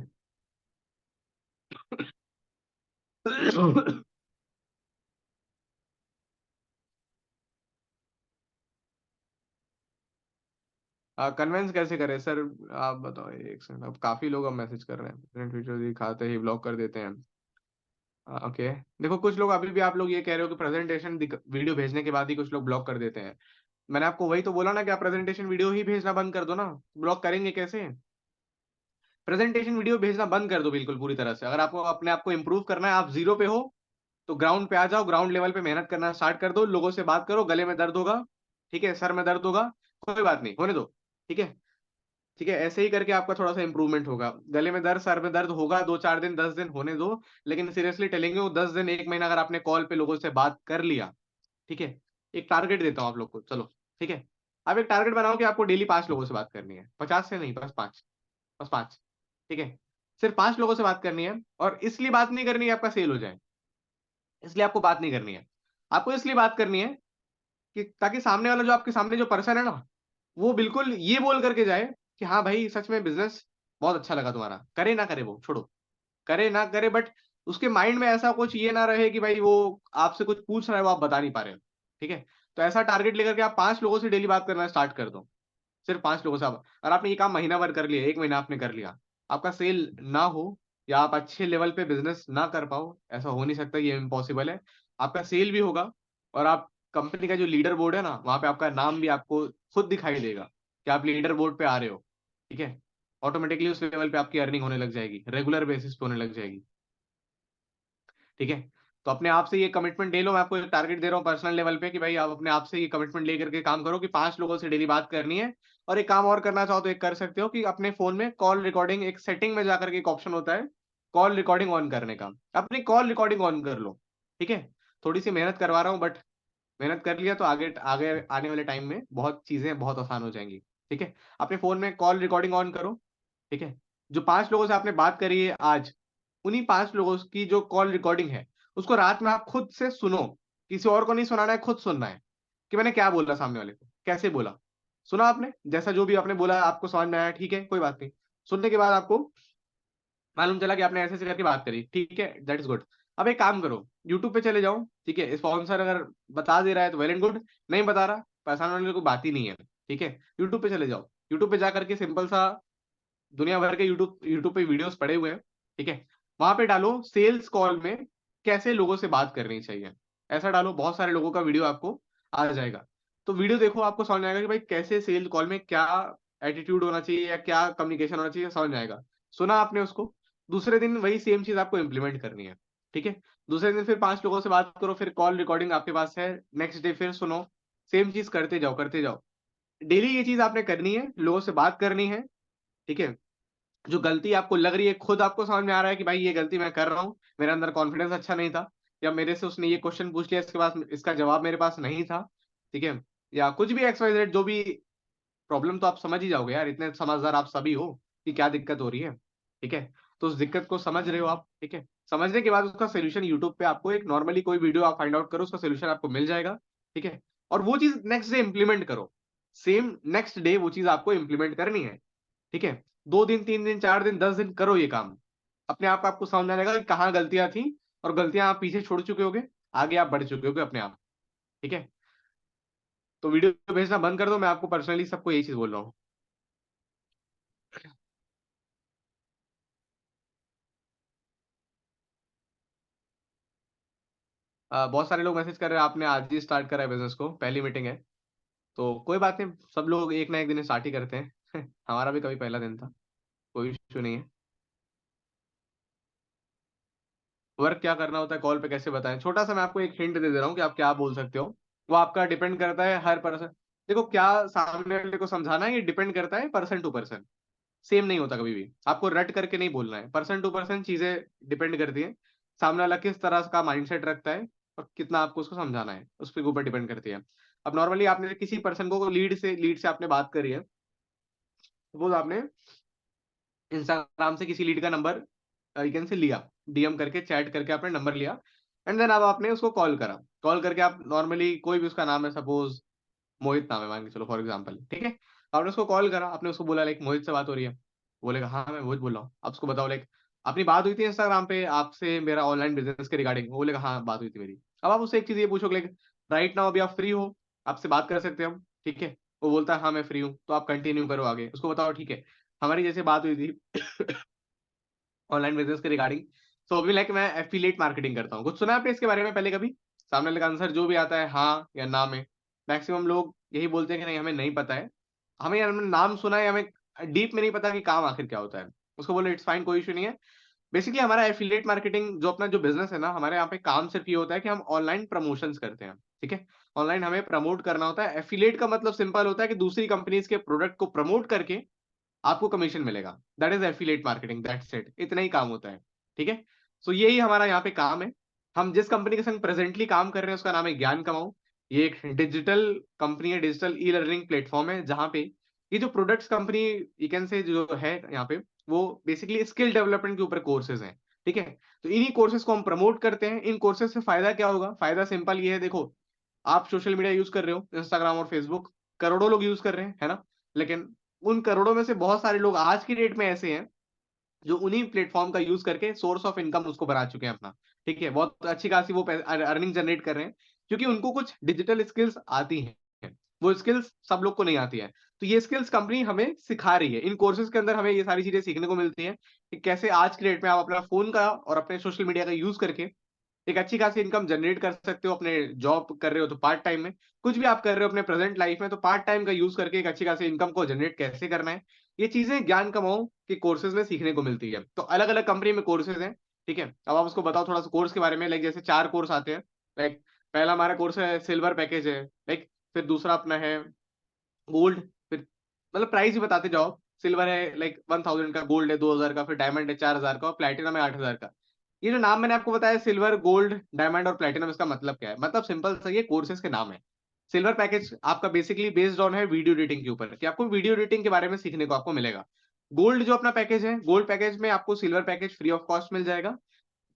कन्वेंस कैसे करें सर, आप बताओ, एक सेकंड, अब काफी लोग अब मैसेज कर रहे हैं, प्रिंट वीडियो दिखाते ही ब्लॉक कर देते हैं। ओके, देखो, कुछ लोग अभी भी आप लोग ये कह रहे हो कि प्रेजेंटेशन वीडियो भेजने के बाद ही कुछ लोग ब्लॉक कर देते हैं। मैंने आपको वही तो बोला ना कि आप प्रेजेंटेशन वीडियो ही भेजना बंद कर दो ना, ब्लॉक करेंगे कैसे? प्रेजेंटेशन वीडियो भेजना बंद कर दो बिल्कुल पूरी तरह से। अगर आपको अपने आप को इंप्रूव करना है, आप जीरो पे हो, तो ग्राउंड पे आ जाओ, ग्राउंड लेवल पे मेहनत करना स्टार्ट कर दो, लोगों से बात करो, गले में दर्द होगा, ठीक है, सर में दर्द होगा, कोई बात नहीं, होने दो। ठीक है, ठीक है, ऐसे ही करके आपका थोड़ा सा इंप्रूवमेंट होगा। गले में दर्द, सर में दर्द होगा, 2-4 दिन, 10 दिन होने दो, लेकिन सीरियसली टेलेंगे, वो 10 दिन, 1 महीना अगर आपने कॉल पे लोगों से बात कर लिया, ठीक है, एक टारगेट देता हूँ आप लोग को, चलो, ठीक है, आप एक टारगेट बनाओ कि आपको डेली 5 लोगों से बात करनी है, 50 से नहीं, बस 5, बस 5। ठीक है, सिर्फ 5 लोगों से बात करनी है, और इसलिए बात नहीं करनी है आपका सेल हो जाए, इसलिए आपको बात नहीं करनी है, आपको इसलिए बात करनी है कि ताकि सामने वाला, जो आपके सामने जो पर्सन है ना, वो बिल्कुल ये बोल करके जाए कि हाँ भाई, सच में बिजनेस बहुत अच्छा लगा तुम्हारा, करे ना करे वो छोड़ो, करे ना करे, बट उसके माइंड में ऐसा कुछ ये ना रहे कि भाई वो आपसे कुछ पूछ रहा है, वो आप बता नहीं पा रहे हो। ठीक है, तो ऐसा टारगेट लेकर के आप 5 लोगों से डेली बात करना स्टार्ट कर दो, सिर्फ 5 लोगों से। आप अगर आपने ये काम महीना भर कर लिया, 1 महीना आपने कर लिया, आपका सेल ना हो, या आप अच्छे लेवल पे बिजनेस ना कर पाओ, ऐसा हो नहीं सकता, ये इम्पॉसिबल है। आपका सेल भी होगा, और आप कंपनी का जो लीडर बोर्ड है ना, वहां पे आपका नाम भी आपको खुद दिखाई देगा कि आप लीडर बोर्ड पे आ रहे हो। ठीक है, ऑटोमेटिकली उस लेवल पे आपकी अर्निंग होने लग जाएगी, रेगुलर बेसिस पे होने लग जाएगी। ठीक है, तो अपने आप से ये कमिटमेंट ले लो। मैं आपको एक टारगेट दे रहा हूँ पर्सनल लेवल पे कि भाई आप अपने आप से ये कमिटमेंट लेकर के काम करो कि 5 लोगों से डेली बात करनी है। और एक काम और करना चाहो तो एक कर सकते हो कि अपने फोन में कॉल रिकॉर्डिंग, एक सेटिंग में जाकर के एक ऑप्शन होता है कॉल रिकॉर्डिंग ऑन करने का, अपनी कॉल रिकॉर्डिंग ऑन कर लो। ठीक है, थोड़ी सी मेहनत करवा रहा हूँ, बट मेहनत कर लिया तो आगे आगे आने वाले टाइम में बहुत चीजें बहुत आसान हो जाएंगी। ठीक है, अपने फोन में कॉल रिकॉर्डिंग ऑन करो। ठीक है, जो 5 लोगों से आपने बात करी है आज, उन्हीं 5 लोगों की जो कॉल रिकॉर्डिंग है, उसको रात में आप खुद से सुनो। किसी और को नहीं सुनाना है, खुद सुनना है कि मैंने क्या बोला, सामने वाले को कैसे बोला। सुना आपने, जैसा जो भी आपने बोला आपको समझ में आया, ठीक है, कोई बात नहीं। सुनने के बाद आपको मालूम चला कि आपने ऐसे ऐसे करके बात करी, ठीक है, दैट इज गुड। अब एक काम करो, यूट्यूब पे चले जाओ। ठीक है, स्पॉन्सर अगर बता दे रहा है तो वेल एंड गुड, नहीं बता रहा, परेशान होने की कोई बात ही नहीं है। ठीक है, यूट्यूब पे चले जाओ। यूट्यूब पे जा करके सिंपल सा, दुनिया भर के यूट्यूब यूट्यूब पे वीडियोस पड़े हुए हैं। ठीक है, वहां पे डालो सेल्स कॉल में कैसे लोगों से बात करनी चाहिए, ऐसा डालो, बहुत सारे लोगों का वीडियो आपको आ जाएगा। तो वीडियो देखो, आपको समझ में आएगा कि भाई कैसे सेल्स कॉल में क्या एटीट्यूड होना चाहिए या क्या कम्युनिकेशन होना चाहिए, समझ में आएगा। सुना आपने उसको, दूसरे दिन वही सेम चीज आपको इंप्लीमेंट करनी है। ठीक है, दूसरे दिन फिर 5 लोगों से बात करो, फिर कॉल रिकॉर्डिंग आपके पास है, नेक्स्ट डे फिर सुनो, सेम चीज करते जाओ करते जाओ। डेली ये चीज आपने करनी है, लोगों से बात करनी है। ठीक है, जो गलती आपको लग रही है, खुद आपको समझ में आ रहा है कि भाई ये गलती मैं कर रहा हूँ, मेरे अंदर कॉन्फिडेंस अच्छा नहीं था, या मेरे से उसने ये क्वेश्चन पूछ लिया, इसके बाद इसका जवाब मेरे पास नहीं था। ठीक है, या कुछ भी एक्स वाई जेड जो भी प्रॉब्लम, तो आप समझ ही जाओगे यार, इतने समझदार आप सभी हो कि क्या दिक्कत हो रही है। ठीक है, तो उस दिक्कत को समझ रहे हो आप। ठीक है, समझने के बाद उसका सोल्यूशन यूट्यूब पे आपको एक नॉर्मली कोई वीडियो आप फाइंड आउट करो, उसका सोल्यूशन आपको मिल जाएगा। ठीक है, और वो चीज नेक्स्ट डे इंप्लीमेंट करो, सेम नेक्स्ट डे वो चीज आपको इंप्लीमेंट करनी है। ठीक है, 2 दिन 3 दिन 4 दिन 10 दिन करो ये काम, अपने आप आपको समझ में आएगा कि कहाँ गलतियां थी, और गलतियां आप पीछे छोड़ चुके होगे, आगे आप बढ़ चुके होगे अपने आप। ठीक है, तो वीडियो भेजना बंद कर दो, मैं आपको पर्सनली सबको यही चीज बोल रहा हूँ। बहुत सारे लोग मैसेज कर रहे हैं आपने आज ही स्टार्ट करा है बिजनेस को, पहली मीटिंग है, तो कोई बात नहीं, सब लोग एक ना एक दिन स्टार्ट ही करते हैं हमारा भी कभी पहला दिन था, कोई इशू नहीं है। वर्क क्या करना होता है, कॉल पे कैसे बताएं, छोटा सा मैं आपको एक हिंट दे दे रहा हूँ कि आप क्या बोल सकते हो। वो आपका डिपेंड करता है हर पर्सन, देखो क्या सामने वाले को समझाना है, ये डिपेंड करता है पर्सन टू पर्सन, सेम नहीं होता कभी भी। आपको रट करके नहीं बोलना है, पर्सन टू पर्सन चीजें डिपेंड करती है, सामने वाला किस तरह का माइंडसेट रखता है और कितना आपको उसको समझाना है, उसके ऊपर डिपेंड करती है। अब नॉर्मली आपने किसी पर्सन को लीड से आपने बात करी है, सपोज आपने इंस्टाग्राम से किसी लीड का नंबर यू से लिया, डीएम करके चैट करके आपने नंबर लिया, एंड देन अब आपने उसको कॉल करा। कॉल करके आप नॉर्मली कोई भी उसका नाम है, सपोज मोहित नाम है मान के चलो फॉर एग्जाम्पल, ठीक है, आपने उसको कॉल करा, आपने उसको बोला लाइक मोहित से बात हो रही है, बोलेगा हाँ मैं मोहित बोल रहा हूँ। आप उसको बताओ लाइक अपनी बात हुई थी इंस्टाग्राम पे आपसे मेरा ऑनलाइन बिजनेस के रिगार्डिंग, वो बोलेगा हाँ बात हुई थी मेरी। अब आप उससे एक चीज ये पूछो लाइक राइट नाउ अभी आप फ्री हो, आपसे बात कर सकते हैं हम, ठीक है, वो बोलता है हाँ मैं फ्री हूँ, तो आप कंटिन्यू करो आगे, उसको बताओ ठीक है हमारी जैसे बात हुई थी ऑनलाइन बिजनेस के रिगार्डिंग। सो अभी लाइक मैं एफिलिएट मार्केटिंग करता हूँ, कुछ सुना है आपने इसके बारे में पहले कभी? सामने वाले का आंसर जो भी आता है हाँ या ना में, मैक्सिमम लोग यही बोलते हैं कि नहीं हमें नहीं पता है, हमें यार हमने नाम सुना है, हमें डीप में नहीं पता कि काम आखिर क्या होता है। उसको बोले इट्स फाइन, कोई इशू नहीं है। बेसिकली हमारा एफिलिएट मार्केटिंग जो अपना जो बिजनेस है ना, हमारे यहाँ पे काम सिर्फ ये होता है कि हम ऑनलाइन प्रमोशंस करते हैं। ठीक है, ऑनलाइन हमें प्रमोट करना होता है। एफिलिएट का मतलब सिंपल होता है कि दूसरी कंपनीज के प्रोडक्ट को प्रमोट करके आपको कमीशन मिलेगा, that is affiliate marketing, that's it, इतना ही काम होता है। ठीक है, सो यही हमारा यहाँ पे काम है। हम जिस कंपनी के संग प्रेजेंटली काम कर रहे हैं उसका नाम है ज्ञान कमाओ। ये एक डिजिटल कंपनी है, डिजिटल ई लर्निंग प्लेटफॉर्म है, जहाँ पे ये जो प्रोडक्ट्स कंपनी यू कैन से जो है यहाँ पे, वो बेसिकली स्किल डेवलपमेंट के ऊपर कोर्सेज हैं। ठीक है, तो इन्हीं कोर्सेज को हम प्रमोट करते हैं। इन कोर्सेज से फायदा क्या होगा, फायदा सिंपल ये है, देखो आप सोशल मीडिया यूज कर रहे हो, इंस्टाग्राम और फेसबुक करोड़ों लोग यूज कर रहे हैं, है ना, लेकिन उन करोड़ों में से बहुत सारे लोग आज की डेट में ऐसे हैं जो उन्हीं प्लेटफॉर्म का यूज करके सोर्स ऑफ इनकम उसको बढ़ा चुके हैं अपना। ठीक है, बहुत अच्छी खासी वो अर्निंग जनरेट कर रहे हैं, क्योंकि उनको कुछ डिजिटल स्किल्स आती हैं, वो स्किल्स सब लोग को नहीं आती है। तो ये स्किल्स कंपनी हमें सिखा रही है, इन कोर्सेज के अंदर हमें ये सारी चीजें सीखने को मिलती है कि कैसे आज की डेट में आप अपना फोन का और अपने सोशल मीडिया का यूज करके एक अच्छी खासी इनकम जनरेट कर सकते हो। अपने जॉब कर रहे हो तो पार्ट टाइम में, कुछ भी आप कर रहे हो अपने प्रेजेंट लाइफ में, तो पार्ट टाइम का यूज करके एक अच्छी खासी इनकम को जनरेट कैसे करना है, ये चीजें ज्ञान कमाओ के कोर्सेज में सीखने को मिलती है। तो अलग अलग कंपनी में कोर्सेज हैं, ठीक है। अब आप उसको बताओ थोड़ा सा कोर्स के बारे में। लाइक जैसे 4 कोर्स आते हैं। लाइक पहला हमारा कोर्स है सिल्वर पैकेज है, लाइक फिर दूसरा अपना है गोल्ड, फिर मतलब प्राइस ही बताते जाओ। सिल्वर है लाइक 1000 का, गोल्ड है 2000 का, फिर डायमंड है 4000 का, और प्लेटिनम है 8000 का। ये जो नाम मैंने आपको बताया सिल्वर, गोल्ड, डायमंड और प्लेटिनम, इसका मतलब क्या है? मतलब सिंपल सा ये कोर्सेज के नाम है। सिल्वर पैकेज आपका बेसिकली बेस्ड ऑन है वीडियो एडिटिंग के ऊपर, कि आपको वीडियो एडिटिंग के बारे में सीखने को आपको मिलेगा। गोल्ड जो अपना पैकेज है, गोल्ड पैकेज में आपको silver package free of cost मिल जाएगा।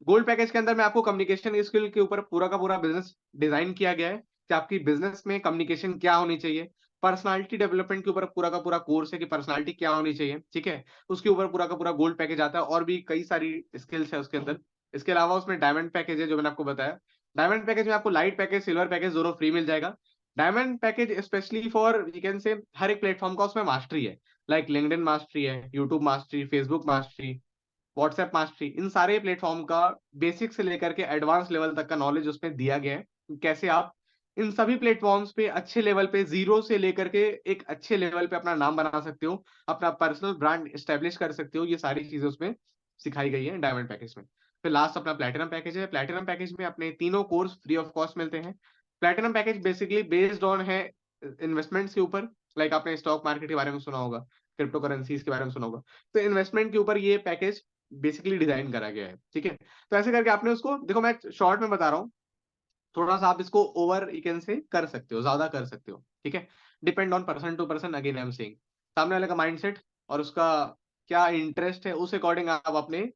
गोल्ड पैकेज के अंदर में आपको कम्युनिकेशन स्किल के ऊपर पूरा का पूरा बिजनेस डिजाइन किया गया है, कि आपकी बिजनेस में कम्युनिकेशन क्या होनी चाहिए। पर्सनालिटी डेवलपमेंट के ऊपर पूरा का पूरा कोर्स है कि पर्सनालिटी क्या होनी चाहिए, ठीक है। उसके ऊपर पूरा का पूरा गोल्ड पैकेज आता है, और भी कई सारी स्किल्स है उसके अंदर। इसके अलावा उसमें डायमंड पैकेज है जो मैंने आपको बताया। डायमंड पैकेज में आपको लाइट पैकेज, सिल्वर पैकेज दोनों फ्री मिल जाएगा। Diamond package specially for you can say हर एक प्लेटफॉर्म का उसमें मास्टरी है। लाइक लिंक्डइन मास्टरी है, YouTube mastery, Facebook mastery, WhatsApp mastery, इन सारे प्लेटफॉर्म का बेसिक से लेकर के एडवांस लेवल तक का नॉलेज उसमें दिया गया है। कैसे आप इन सभी प्लेटफॉर्म्स पे अच्छे लेवल पे, जीरो से लेकर के एक अच्छे लेवल पे अपना नाम बना सकते हो, अपना पर्सनल ब्रांड एस्टेब्लिश कर सकते हो, ये सारी चीजें उसमें सिखाई गई है डायमंड पैकेज में। फिर लास्ट अपना प्लेटिनम पैकेज है। प्लेटिनम पैकेज में अपने तीनों कोर्स फ्री ऑफ कॉस्ट मिलते हैं। Platinum package basically based on है इन्वेस्टमेंट्स के ऊपर। लाइक आपने स्टॉक मार्केट के बारे में सुना होगा, क्रिप्टो करेंसीज के बारे में सुना होगा, तो इन्वेस्टमेंट के ऊपर ये पैकेज बेसिकली डिजाइन करा गया है, ठीक है। तो ऐसे करके आपने उसको देखो, मैं शॉर्ट में बता रहा हूँ, थोड़ा सा आप इसको ओवर यू कैन से कर सकते हो, ज्यादा कर सकते हो, ठीक है। Depend on person to person, again I am saying, सामने वाले का माइंडसेट और उसका क्या इंटरेस्ट है, उस अकॉर्डिंग आप अपने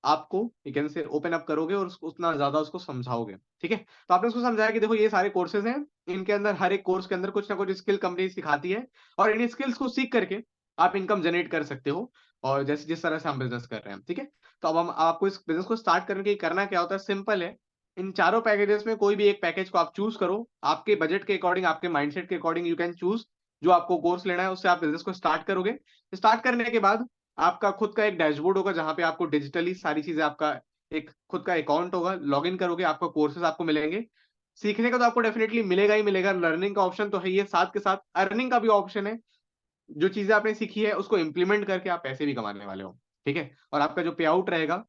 आपको यू कैन से ओपन अप करोगे और उसको उतना ज्यादा उसको समझाओगे, ठीक है। तो आपने उसको समझाया कि देखो ये सारे कोर्सेज हैं, इनके अंदर हर एक कोर्स के अंदर कुछ ना कुछ स्किल कंपनी सिखाती है, और इन स्किल्स को सीख करके आप इनकम जनरेट कर सकते हो, और जैसे जिस तरह से हम बिजनेस कर रहे हैं, ठीक है। तो अब हम आपको इस बिजनेस को स्टार्ट करने के लिए करना क्या होता है, सिंपल है। इन चारों पैकेजेस में कोई भी एक पैकेज को आप चूज करो, आपके बजट के अकॉर्डिंग, आपके माइंडसेट के अकॉर्डिंग यू कैन चूज जो आपको कोर्स लेना है, उससे आप बिजनेस को स्टार्ट करोगे। स्टार्ट करने के बाद आपका खुद का एक डैशबोर्ड होगा, जहां पे आपको डिजिटली सारी चीजें, आपका एक खुद का अकाउंट होगा, लॉगिन करोगे, आपको कोर्सेज आपको मिलेंगे। सीखने का तो आपको डेफिनेटली मिलेगा ही मिलेगा, लर्निंग का ऑप्शन तो है ही, साथ के साथ अर्निंग का भी ऑप्शन है। जो चीजें आपने सीखी है उसको इंप्लीमेंट करके आप पैसे भी कमाने वाले हो, ठीक है। और आपका जो पे आउट रहेगा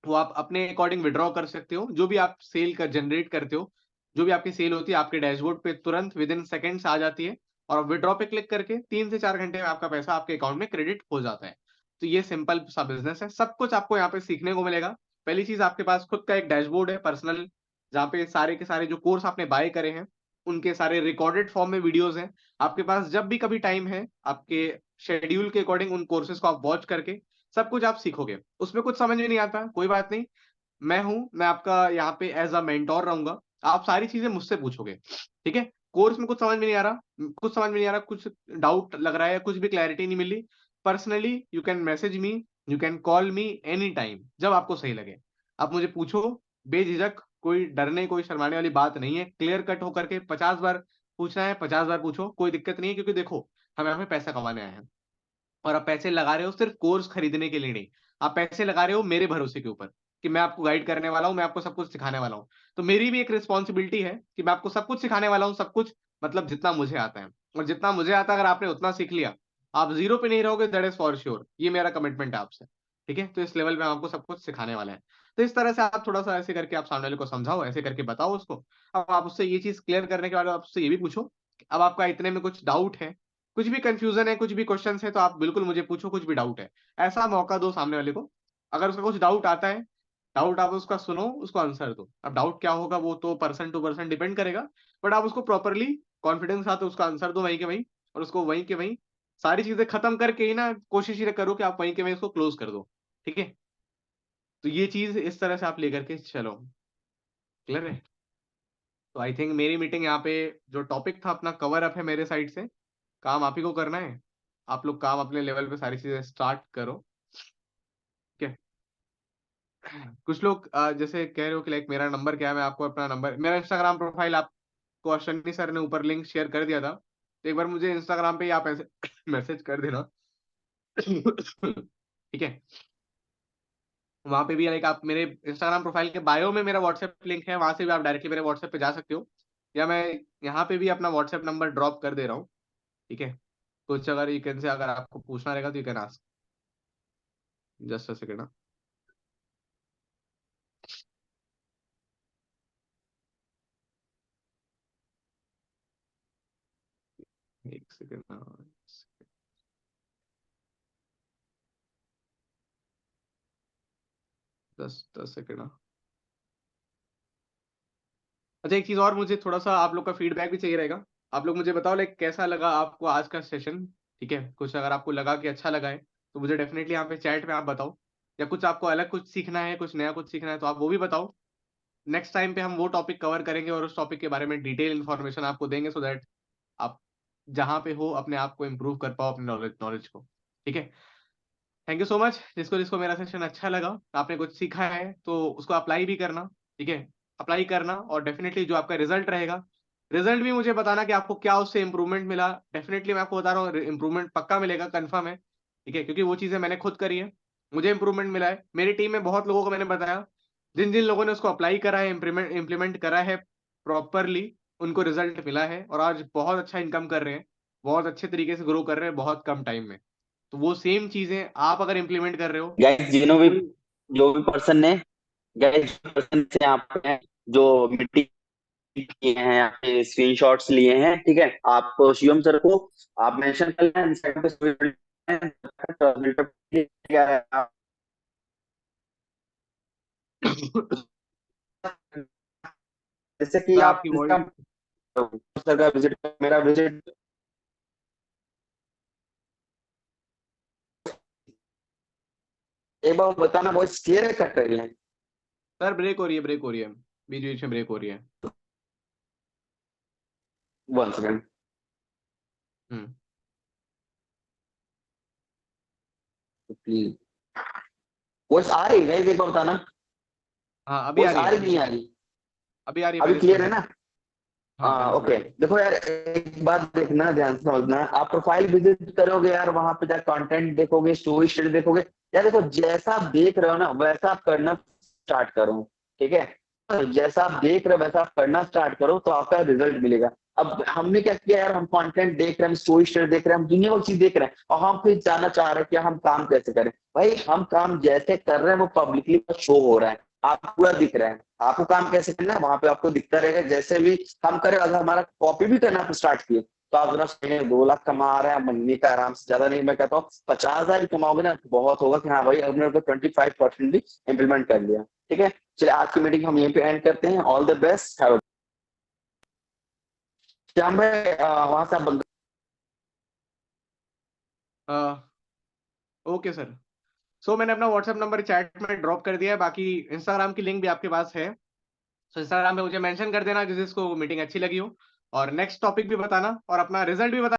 वो आप अपने अकॉर्डिंग विड्रॉ कर सकते हो। जो भी आप सेल कर जनरेट करते हो, जो भी आपकी सेल होती है, आपके डैशबोर्ड पे तुरंत विद इन सेकेंड्स आ जाती है, और विड्रॉ पे क्लिक करके 3 से 4 घंटे में आपका पैसा आपके अकाउंट में क्रेडिट हो जाता है। तो ये सिंपल सा बिजनेस है, सब कुछ आपको यहाँ पे सीखने को मिलेगा। पहली चीज, आपके पास खुद का एक डैशबोर्ड है पर्सनल, जहाँ पे सारे के सारे जो कोर्स आपने बाय करे हैं उनके सारे रिकॉर्डेड फॉर्म में वीडियोस हैं। आपके पास जब भी कभी टाइम है, आपके शेड्यूल के अकॉर्डिंग उन कोर्सेज को आप वॉच करके सब कुछ आप सीखोगे। उसमें कुछ समझ में नहीं आता, कोई बात नहीं, मैं हूं, मैं आपका यहाँ पे एज अ मेंटोर रहूंगा। आप सारी चीजें मुझसे पूछोगे, ठीक है। कोर्स में कुछ समझ में नहीं आ रहा, कुछ समझ में नहीं आ रहा, कुछ डाउट लग रहा है, कुछ भी क्लैरिटी नहीं मिली, personally you can message me, you can call me any time, जब आपको सही लगे आप मुझे पूछो बेझिझक। कोई डरने कोई शर्माने वाली बात नहीं है, क्लियर कट होकर के 50 बार पूछना है, 50 बार पूछो, कोई दिक्कत नहीं है। क्योंकि देखो, हम यहाँ पे पैसा कमाने आए हैं, और आप पैसे लगा रहे हो सिर्फ कोर्स खरीदने के लिए नहीं, आप पैसे लगा रहे हो मेरे भरोसे के ऊपर, कि मैं आपको गाइड करने वाला हूं, मैं आपको सब कुछ सिखाने वाला हूं। तो मेरी भी एक रिस्पॉन्सिबिलिटी है कि मैं आपको सब कुछ सिखाने वाला हूं, सब कुछ मतलब जितना मुझे आता है। और जितना मुझे आता है, अगर आपने उतना सीख लिया, आप जीरो पे नहीं रहोगे, दैट इज फॉर श्योर। ये मेरा कमिटमेंट है आपसे, ठीक है। तो इस लेवल पे हम आपको सब कुछ सिखाने वाले हैं। तो इस तरह से आप थोड़ा सा ऐसे करके आप सामने वाले को समझाओ, ऐसे करके बताओ उसको। अब आप उससे ये चीज क्लियर करने के बाद आप उससे ये भी पूछो कि अब आपका इतने में कुछ डाउट है, कुछ भी कंफ्यूजन है, कुछ भी क्वेश्चन है, तो आप बिल्कुल मुझे पूछो, कुछ भी डाउट है। ऐसा मौका दो सामने वाले को, अगर उसका कुछ डाउट आता है, डाउट आप उसका सुनो, उसको आंसर दो। अब डाउट क्या होगा वो तो पर्सन टू पर्सन डिपेंड करेगा, बट आप उसको प्रॉपरली कॉन्फिडेंस साथ उसका आंसर दो वहीं के वहीं, और उसको वहीं के वहीं सारी चीजें खत्म करके ही ना कोशिश ये करो कि आप वहीं के वहीं उसको क्लोज कर दो, ठीक है। तो ये चीज इस तरह से आप लेकर के चलो, क्लियर है। तो आई थिंक मेरी मीटिंग यहाँ पे, जो टॉपिक था अपना कवर अप है मेरे साइड से। काम आप ही को करना है, आप लोग काम अपने लेवल पे सारी चीजें स्टार्ट करो, ठीक है। कुछ लोग जैसे कह रहे हो कि लाइक मेरा नंबर क्या है, मैं आपको अपना नंबर, मेरा इंस्टाग्राम प्रोफाइल आपको अश्वनी सर ने ऊपर लिंक शेयर कर दिया था, तो एक बार मुझे इंस्टाग्राम पे ही आप ऐसे मैसेज कर देना, ठीक है। वहां पे भी लाइक आप मेरे इंस्टाग्राम प्रोफाइल के बायो में मेरा व्हाट्सएप लिंक है, वहां से भी आप डायरेक्टली मेरे व्हाट्सएप पे जा सकते हो, या मैं यहाँ पे भी अपना व्हाट्सएप नंबर ड्रॉप कर दे रहा हूँ। ठीक है, कुछ अगर यू कैन से अगर आपको पूछना रहेगा तो you can ask. Just a second. एक सेकंड, जस्ट अ सेकंड। अच्छा, एक चीज और, मुझे थोड़ा सा आप लोग का फीडबैक भी चाहिए रहेगा। आप लोग मुझे बताओ लाइक कैसा लगा आपको आज का सेशन। ठीक है, कुछ अगर आपको लगा कि अच्छा लगा है तो मुझे डेफिनेटली यहाँ पे चैट में आप बताओ, या कुछ आपको अलग कुछ सीखना है, कुछ नया कुछ सीखना है तो आप वो भी बताओ। नेक्स्ट टाइम पे हम वो टॉपिक कवर करेंगे और उस टॉपिक के बारे में डिटेल इन्फॉर्मेशन आपको देंगे, सो दैट आप जहाँ पे हो अपने आप को इम्प्रूव कर पाओ, अपने नॉलेज को। ठीक है, थैंक यू सो मच। जिसको जिसको मेरा सेशन अच्छा लगा, आपने कुछ सीखा है तो उसको अप्लाई भी करना। ठीक है, अप्लाई करना, और डेफिनेटली जो आपका रिजल्ट रहेगा, रिजल्ट भी मुझे बताना कि आपको क्या उससे इंप्रूवमेंट मिला। डेफिनेटली मैं आपको बता रहा हूँ, इंप्रूवमेंट पक्का मिलेगा, कंफर्म है। ठीक है, क्योंकि वो चीजें मैंने खुद करी है, मुझे इंप्रूवमेंट मिला है। मेरी टीम में बहुत लोगों को मैंने बताया, जिन जिन लोगों ने उसको अप्लाई करा है, इम्प्लीमेंट करा है प्रॉपरली, उनको रिजल्ट मिला है और आज बहुत अच्छा इनकम कर रहे हैं, बहुत अच्छे तरीके से ग्रो कर रहे हैं बहुत कम टाइम में। तो वो सेम चीजें आप अगर इम्प्लीमेंट कर रहे हो, गाइस जो भी पर्सन ने गाइस पर्सन से आप जो मिट्टी किए हैं, आपके स्क्रीनशॉट्स लिए हैं, ठीक है, आप शिवम सर को आप मेंशन कर लें इंस्टाग्राम पे। जैसे कि सर आप आपकी इसका वॉइस, सर का विजिट, मेरा विजिट एक बार बताना, वॉइस क्लियर है, कट रही है। सर ब्रेक हो रही है, ब्रेक हो रही है, बीच बीच में ब्रेक हो रही है। One second, hmm. Please voice आ रही है, एक बार बताना, हाँ अभी आ वॉइस रही आ है, रही नहीं आ रही? अभी आ रही है, अभी पहले क्लियर स्लो है था। ना? हाँ पहले स्लो ओके, था। देखो यार एक बात देखना, ध्यान से समझना, आप प्रोफाइल विजिट करोगे यार, वहां पे जाकर कंटेंट देखोगे, स्टोरी स्टेट देखोगे, यार देखो जैसा आप देख रहे हो ना वैसा आप करना स्टार्ट करो। ठीक है, तो जैसा आप देख रहे हो वैसा आप करना स्टार्ट करो तो आपका रिजल्ट मिलेगा। अब हमने क्या किया यार, हम कंटेंट देख रहे हैं, हम स्टोरी स्टेट देख रहे हैं, हम दुनिया भर चीज देख रहे हैं, और हम फिर जानना चाह रहे हैं कि हम काम कैसे करें। भाई हम काम जैसे कर रहे हैं वो पब्लिकली शो हो रहा है, आप पूरा दिख रहा है, आपको काम कैसे करना है वहां पे आपको दिखता रहेगा। जैसे भी हम करें, अगर हमारा कॉपी भी करना आप स्टार्ट किए तो आप जरा समझिए, 2 लाख कमा रहे हैं महीने का आराम से, ज्यादा नहीं मैं कहता हूँ 50,000 भी कमाओगे ना तो बहुत होगा कि हाँ भाई हमने 25% भी इम्प्लीमेंट कर लिया। ठीक है, चलिए आज की मीटिंग हम यहीं पे एंड करते हैं। All the best. श्याम भाई वहां से आप ओके सर। सो मैंने अपना व्हाट्सएप नंबर चैट में ड्रॉप कर दिया है, बाकी इंस्टाग्राम की लिंक भी आपके पास है। सो इंस्टाग्राम पे मुझे मेंशन कर देना जिस जिसको मीटिंग अच्छी लगी हो, और नेक्स्ट टॉपिक भी बताना और अपना रिजल्ट भी बताना।